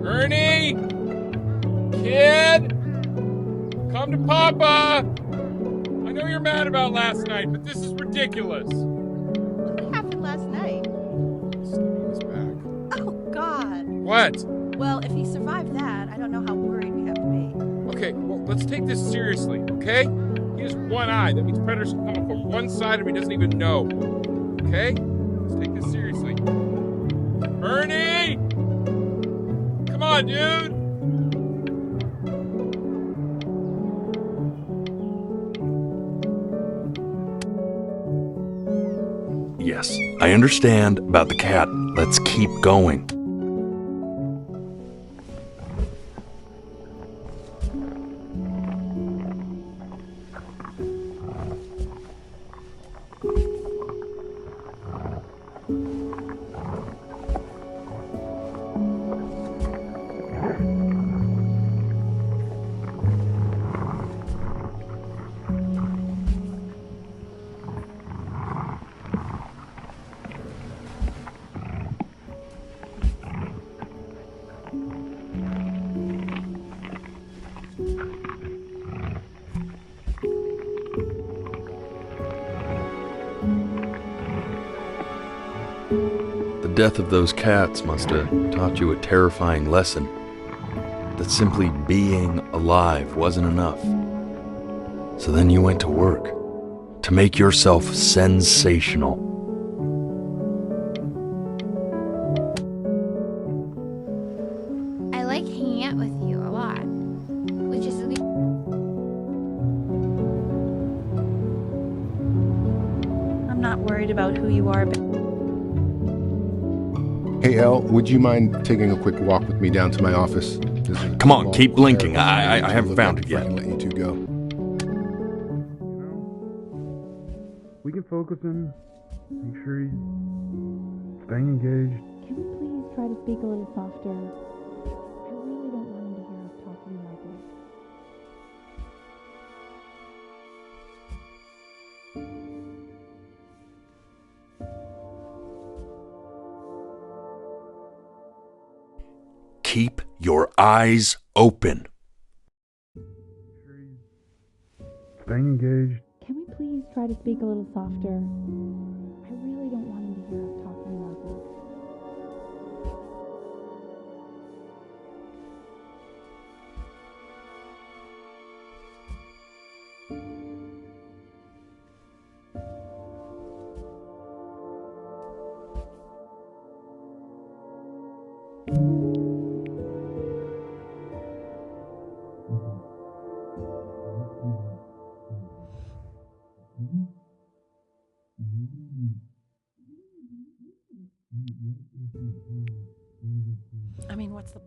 Ernie! Kid! Come to Papa! I know you're mad about last night, but this is ridiculous. What happened last night? His back. Oh, God. What? Well, if he survived that, I don't know how worried we have to be. Okay, well, let's take this seriously, okay? He has one eye. That means predators can come up from one side of him he doesn't even know. Okay? Let's take this seriously. Ernie! Come on, dude! Yes, I understand about the cat. Let's keep going. The death of those cats must have taught you a terrifying lesson. That simply being alive wasn't enough. So then you went to work to make yourself sensational. I like hanging out with you a lot, which is I'm not worried about who you are, but Hey, Elle, would you mind taking a quick walk with me down to my office? Come on, keep blinking. I haven't found it Before I yet. can let you two go. We can focus him. Make sure he's staying engaged. Can we please try to speak a little softer? I really don't want him to hear us talking like this. Keep your eyes open. Staying engaged. Can we please try to speak a little softer? I really don't want him to hear us talking like this. I mean, what's the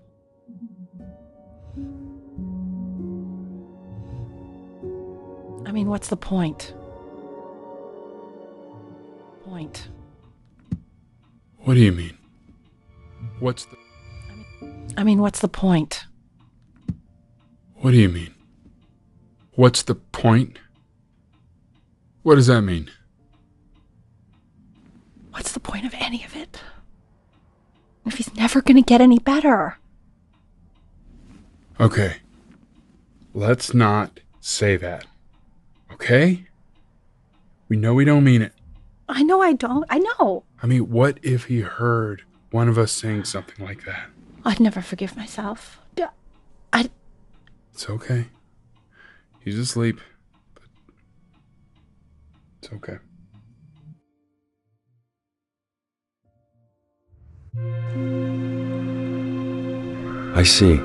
what's the point? What do you mean? What's the... What's the point? What do you mean? What's the point? What does that mean? What's the point of any of it? If he's never gonna get any better. Okay. Let's not say that. Okay? We know we don't mean it. I know I don't. I know. I mean, what if he heard one of us saying something like that? I'd never forgive myself. It's okay. He's asleep. But it's okay. I see.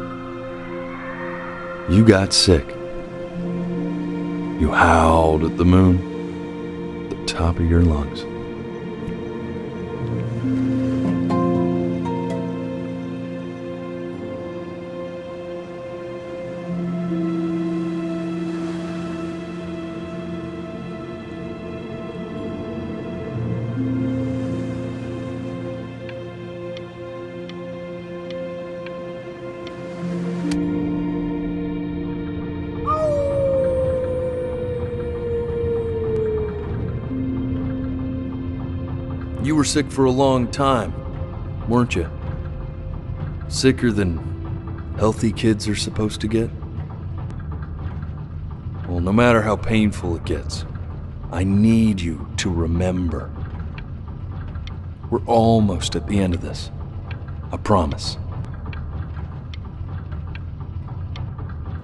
You got sick. You howled at the moon, at the top of your lungs. You were sick for a long time, weren't you? Sicker than healthy kids are supposed to get? Well, no matter how painful it gets, I need you to remember. We're almost at the end of this. I promise.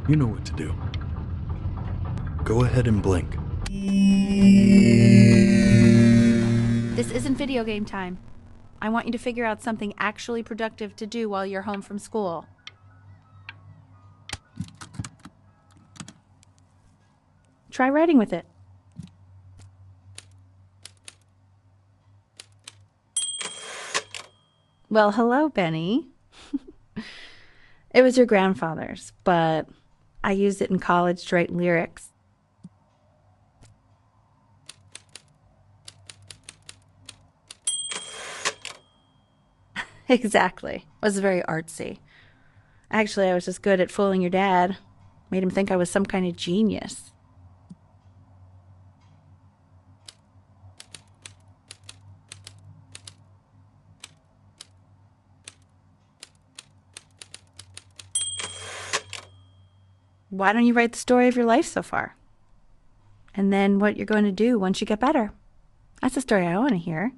You know what to do. Go ahead and blink. This isn't video game time. I want you to figure out something actually productive to do while you're home from school. Try writing with it. Well, hello, Benny. It was your grandfather's, but I used it in college to write lyrics. Exactly. It was very artsy. Actually, I was just good at fooling your dad. Made him think I was some kind of genius. Why don't you write the story of your life so far? And then what you're going to do once you get better. That's the story I want to hear.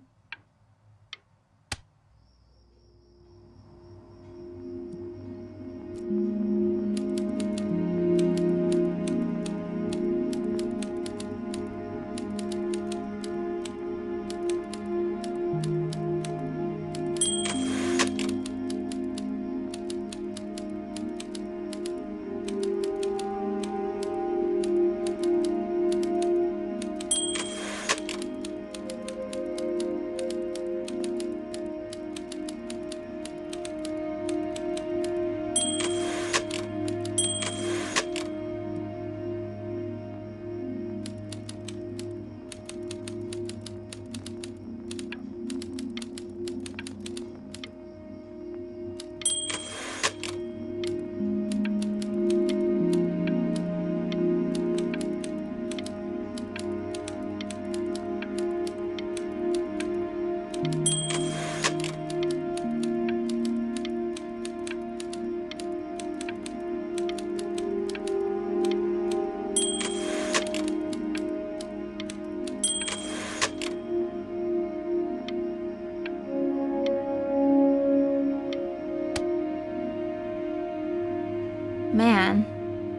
Man,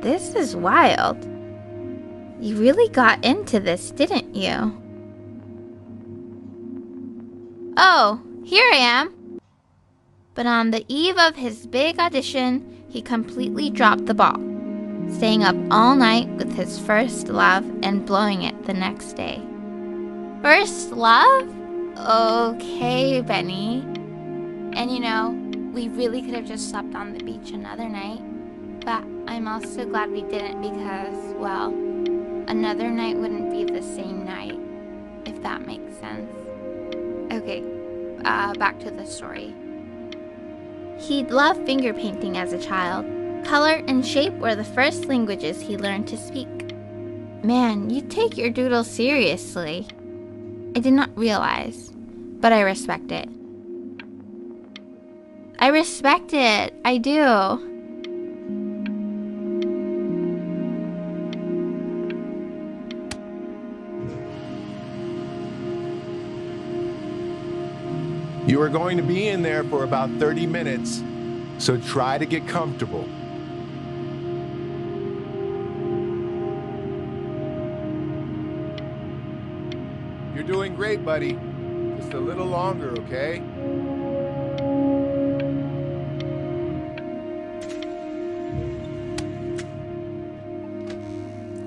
this is wild. You really got into this, didn't you? Oh, here I am. But on the eve of his big audition, he completely dropped the ball, staying up all night with his first love and blowing it the next day. First love? Okay, Benny. And you know, we really could have just slept on the beach another night. But I'm also glad we didn't because, well, another night wouldn't be the same night, if that makes sense. Okay, back to the story. He'd loved finger painting as a child. Color and shape were the first languages he learned to speak. Man, you take your doodle seriously. I did not realize, but I respect it. I respect it, I do. You are going to be in there for about 30 minutes, so try to get comfortable. You're doing great, buddy. Just a little longer, okay?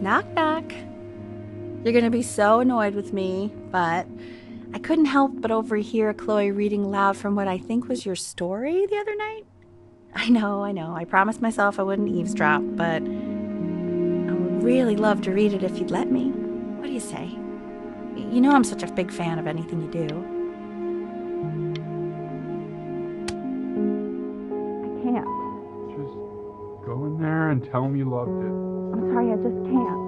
Knock, knock. You're gonna be so annoyed with me, but I couldn't help but overhear Chloe reading loud from what I think was your story the other night. I know. I promised myself I wouldn't eavesdrop, but I would really love to read it if you'd let me. What do you say? You know I'm such a big fan of anything you do. I can't. Just go in there and tell him you loved it. I'm sorry, I just can't.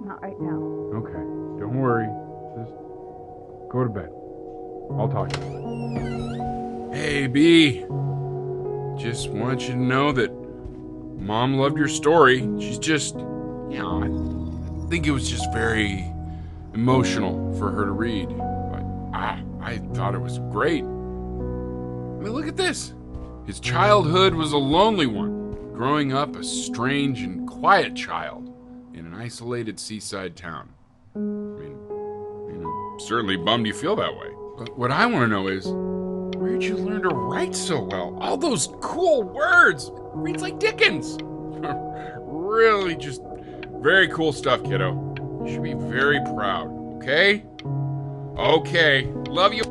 Not right now. Okay, don't worry. Just go to bed. I'll talk to you. Hey, B. Just want you to know that Mom loved your story. She's just, I think it was just very emotional for her to read. But I thought it was great. I mean, look at this. His childhood was a lonely one, growing up a strange and quiet child in an isolated seaside town. I mean, I'm certainly bummed you feel that way. But what I want to know is, where'd you learn to write so well? All those cool words. Reads like Dickens. Really just very cool stuff, kiddo. You should be very proud, okay? Okay. Love you.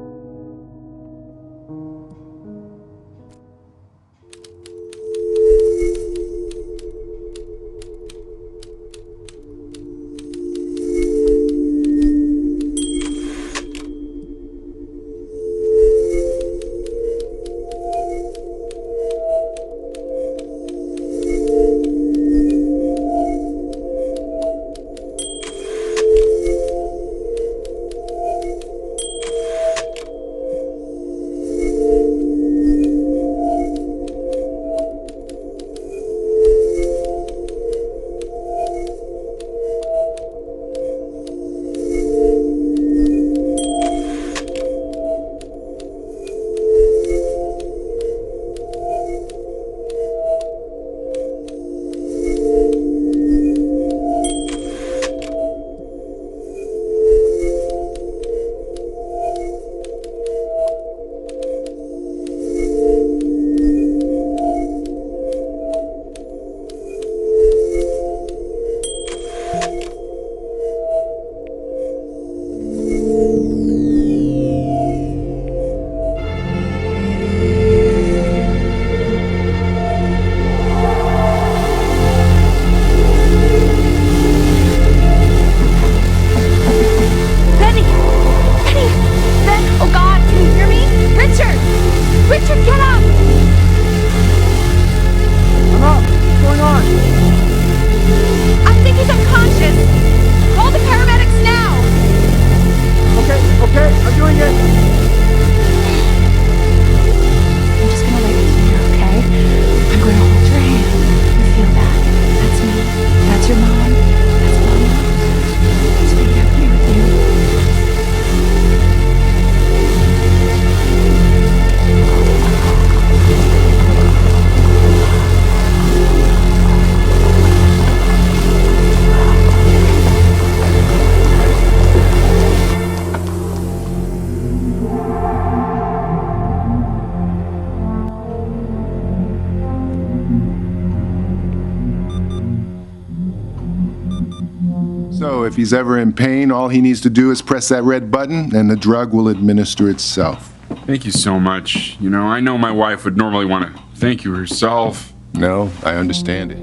So if he's ever in pain, all he needs to do is press that red button and the drug will administer itself. Thank you so much. You know, I know my wife would normally want to thank you herself. No, I understand it.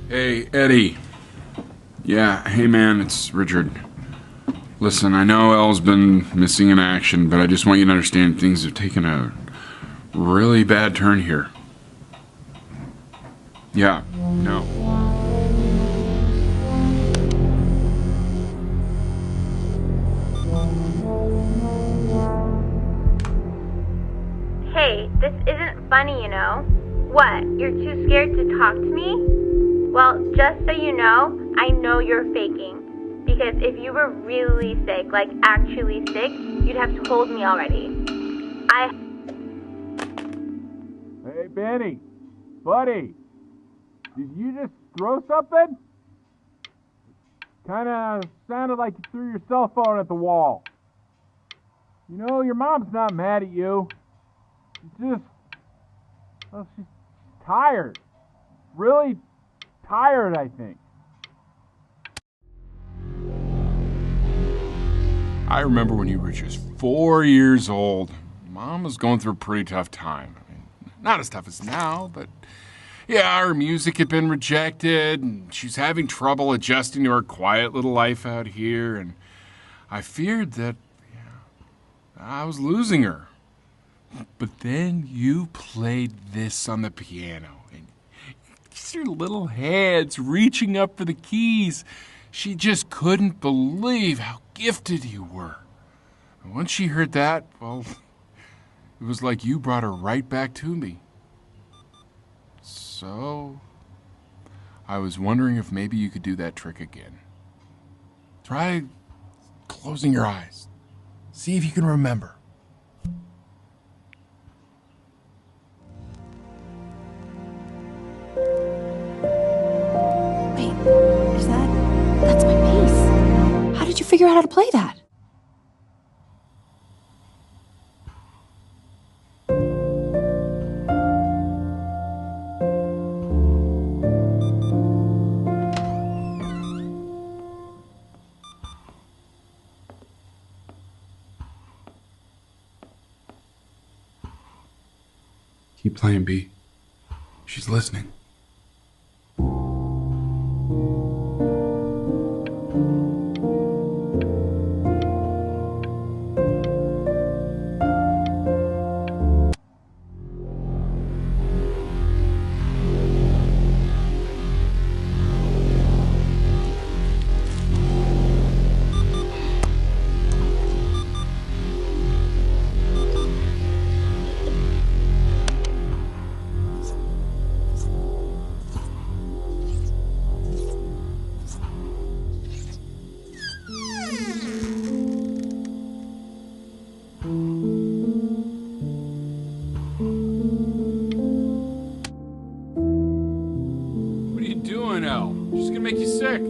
Hey, Eddie. Yeah, hey man, it's Richard. Listen, I know Elle's been missing in action, but I just want you to understand things have taken a really bad turn here. Yeah, no. Hey, this isn't funny, you know. What, you're too scared to talk to me? Well, just so you know, I know you're faking. Because if you were really sick, like actually sick, you'd have told me already. Hey, Benny. Buddy. Did you just throw something? Kinda sounded like you threw your cell phone at the wall. You know, your mom's not mad at you. She's tired. Really tired, I think. I remember when you were just 4 years old. Mom was going through a pretty tough time. I mean, not as tough as now, but yeah, her music had been rejected, and she's having trouble adjusting to her quiet little life out here, and I feared that I was losing her. But then you played this on the piano, and your little hands reaching up for the keys. She just couldn't believe how gifted you were. And once she heard that, well, it was like you brought her right back to me. So, I was wondering if maybe you could do that trick again. Try closing your eyes. See if you can remember. Wait, that's my bass. How did you figure out how to play that? Keep playing, B. She's listening. What are you doing, Elle? She's gonna make you sick.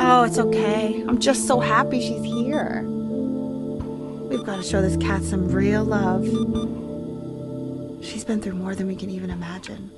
Oh, it's okay. I'm just so happy she's here. We've got to show this cat some real love. She's been through more than we can even imagine.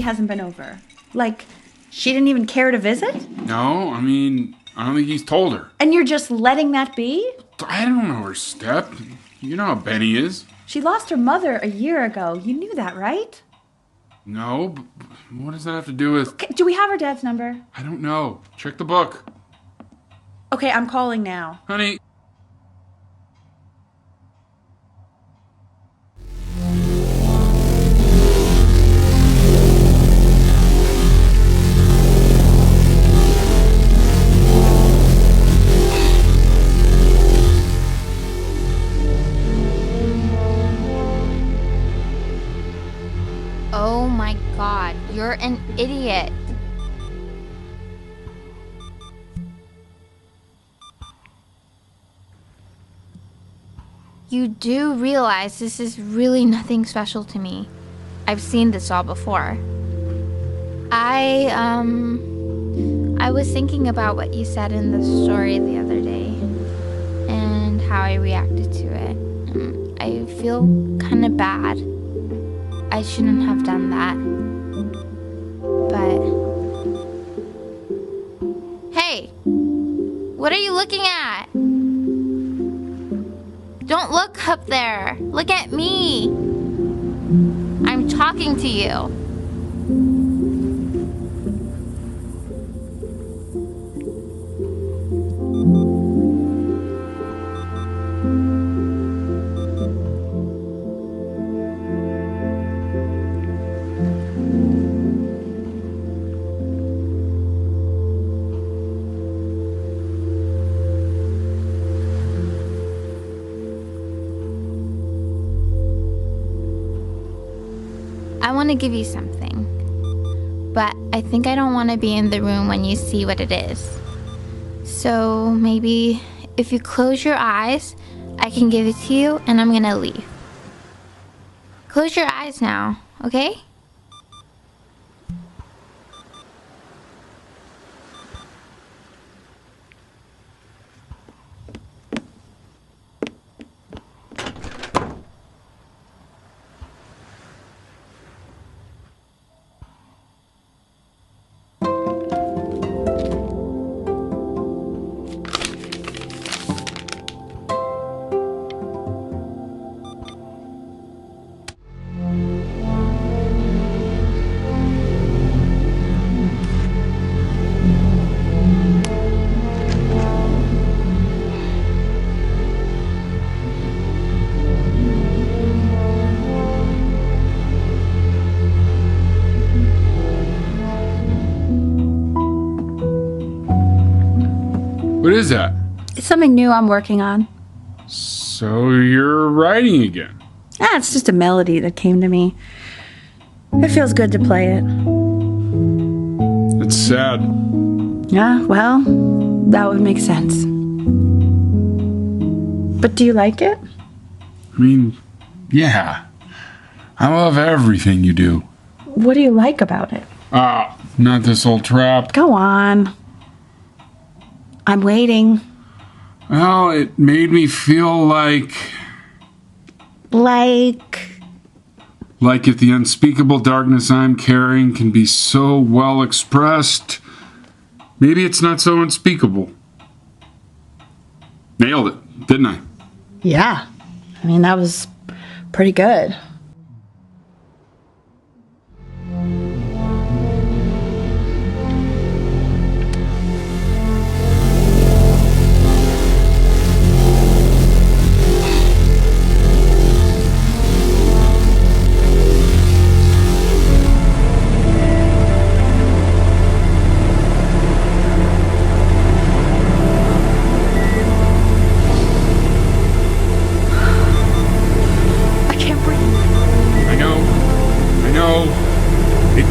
Hasn't been over. Like, she didn't even care to visit? No, I don't think he's told her. And you're just letting that be? I don't know her step. You know how Benny is. She lost her mother a year ago. You knew that, right? No, but what does that have to do with... Okay, do we have her dad's number? I don't know. Check the book. Okay, I'm calling now. Honey. Oh my god, you're an idiot. You do realize this is really nothing special to me. I've seen this all before. I was thinking about what you said in the story the other day and how I reacted to it. I feel kind of bad. I shouldn't have done that. But... Hey! What are you looking at? Don't look up there. Look at me. I'm talking to you. I want to give you something. But I think I don't want to be in the room when you see what it is. So maybe if you close your eyes, I can give it to you and I'm gonna leave. Close your eyes now, okay? What is that? It's something new I'm working on. So you're writing again? It's just a melody that came to me. It feels good to play it. It's sad. Yeah, well, that would make sense. But do you like it? I mean, yeah. I love everything you do. What do you like about it? Not this old trap. Go on. I'm waiting. Well, it made me feel like if the unspeakable darkness I'm carrying can be so well expressed, maybe it's not so unspeakable. Nailed it, didn't I? Yeah. I mean, that was pretty good.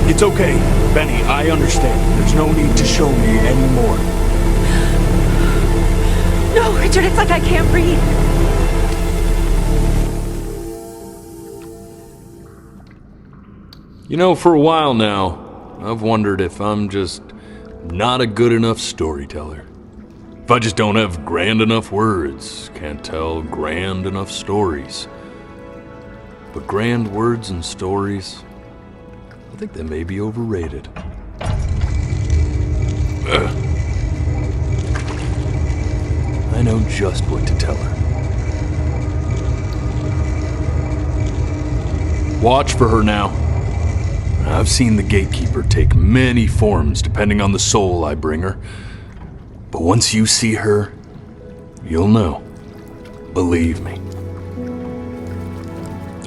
It's okay, Benny, I understand. There's no need to show me anymore. No, Richard, it's like I can't breathe. You know, for a while now, I've wondered if I'm just not a good enough storyteller. If I just don't have grand enough words, can't tell grand enough stories. But grand words and stories, I think they may be overrated. I know just what to tell her. Watch for her now. I've seen the gatekeeper take many forms depending on the soul I bring her. But once you see her, you'll know. Believe me.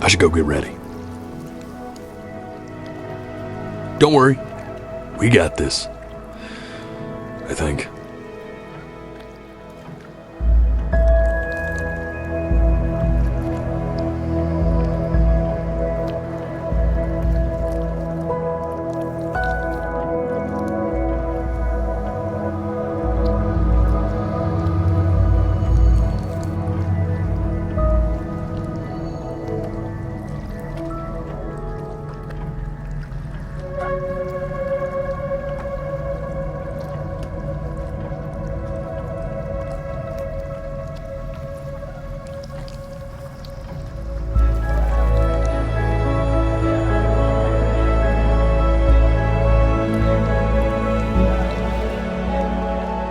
I should go get ready. Don't worry. We got this. I think.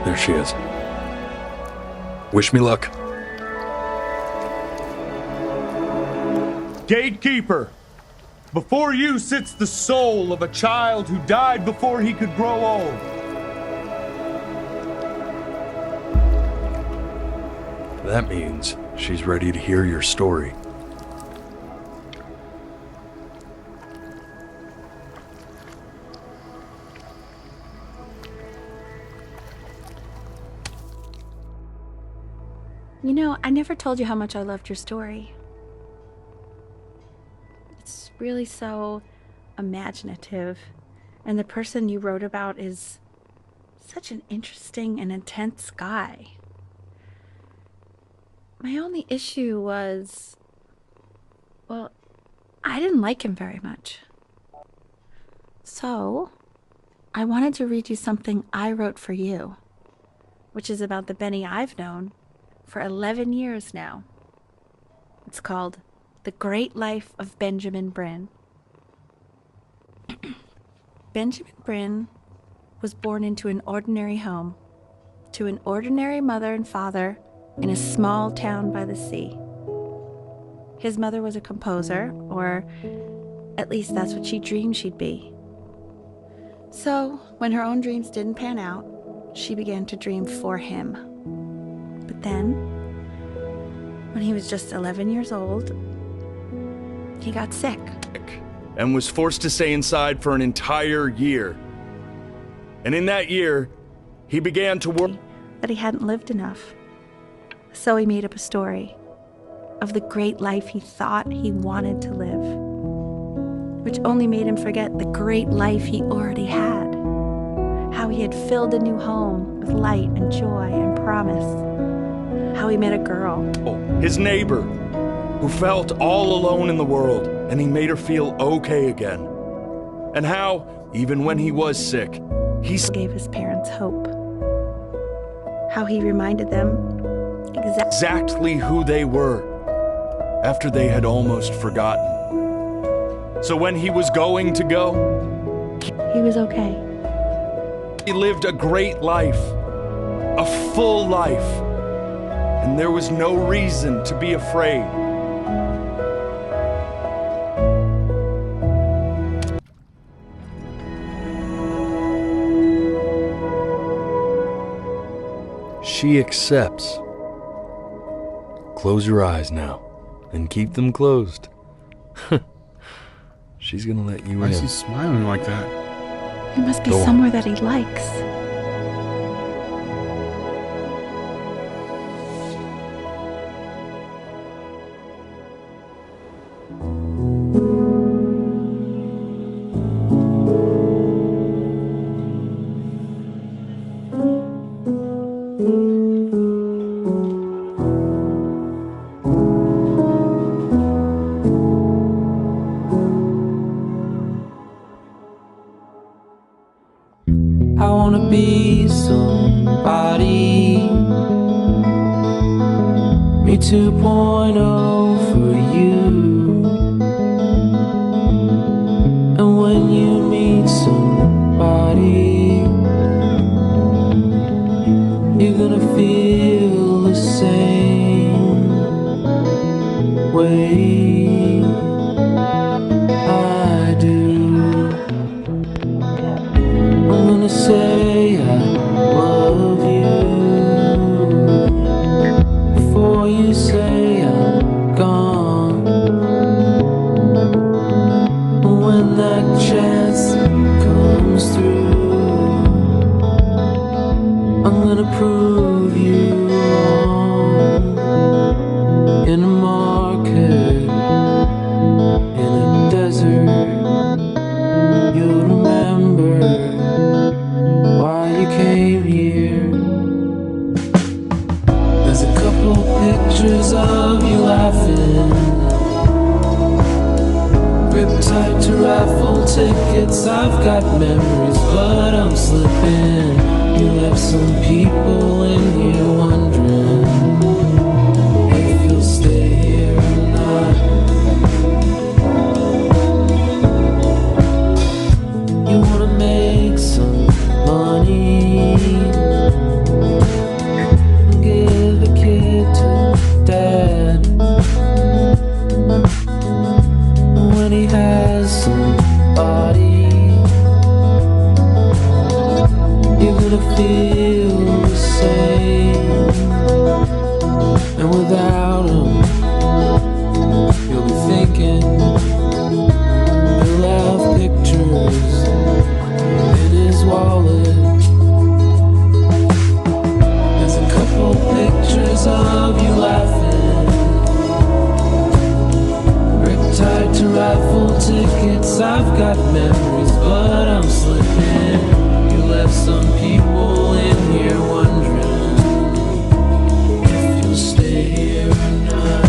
There she is. Wish me luck. Gatekeeper, before you sits the soul of a child who died before he could grow old. That means she's ready to hear your story. You know, I never told you how much I loved your story. It's really so imaginative, and the person you wrote about is such an interesting and intense guy. My only issue was, well, I didn't like him very much. So, I wanted to read you something I wrote for you, which is about the Benny I've known for 11 years now. It's called The Great Life of Benjamin Bryn. Benjamin Bryn was born into an ordinary home, to an ordinary mother and father in a small town by the sea. His mother was a composer, or at least that's what she dreamed she'd be. So, when her own dreams didn't pan out, she began to dream for him. But then, when he was just 11 years old, he got sick. And was forced to stay inside for an entire year. And in that year, he began to work. That he hadn't lived enough. So he made up a story of the great life he thought he wanted to live, which only made him forget the great life he already had. How he had filled a new home with light and joy and promise. How he met a girl. His neighbor, who felt all alone in the world, and he made her feel okay again. And how, even when he was sick, he gave his parents hope. How he reminded them exactly who they were after they had almost forgotten. So when he was going to go, he was okay. He lived a great life, a full life, and there was no reason to be afraid. She accepts. Close your eyes now, and keep them closed. She's gonna let you in. Why is he smiling like that? It must be somewhere that he likes. I wanna be somebody. Me 2.0 for you. And when you meet somebody, you're gonna feel the same way I do. I'm gonna say I love you before you say I'm gone. When that chance comes through, I'm gonna prove you wrong. In a market, in a desert, you'll remember why you came here. There's a couple pictures of you laughing, gripped tight to raffle tickets. I've got memories, but I'm slipping. You left some people in here wondering if you'll stay here or not. You wanna make some money, give a kid to dad. When he has somebody, you're gonna feel the same. raffle tickets. I've got memories, but I'm slipping. You left some people in here wondering if you'll stay here or not.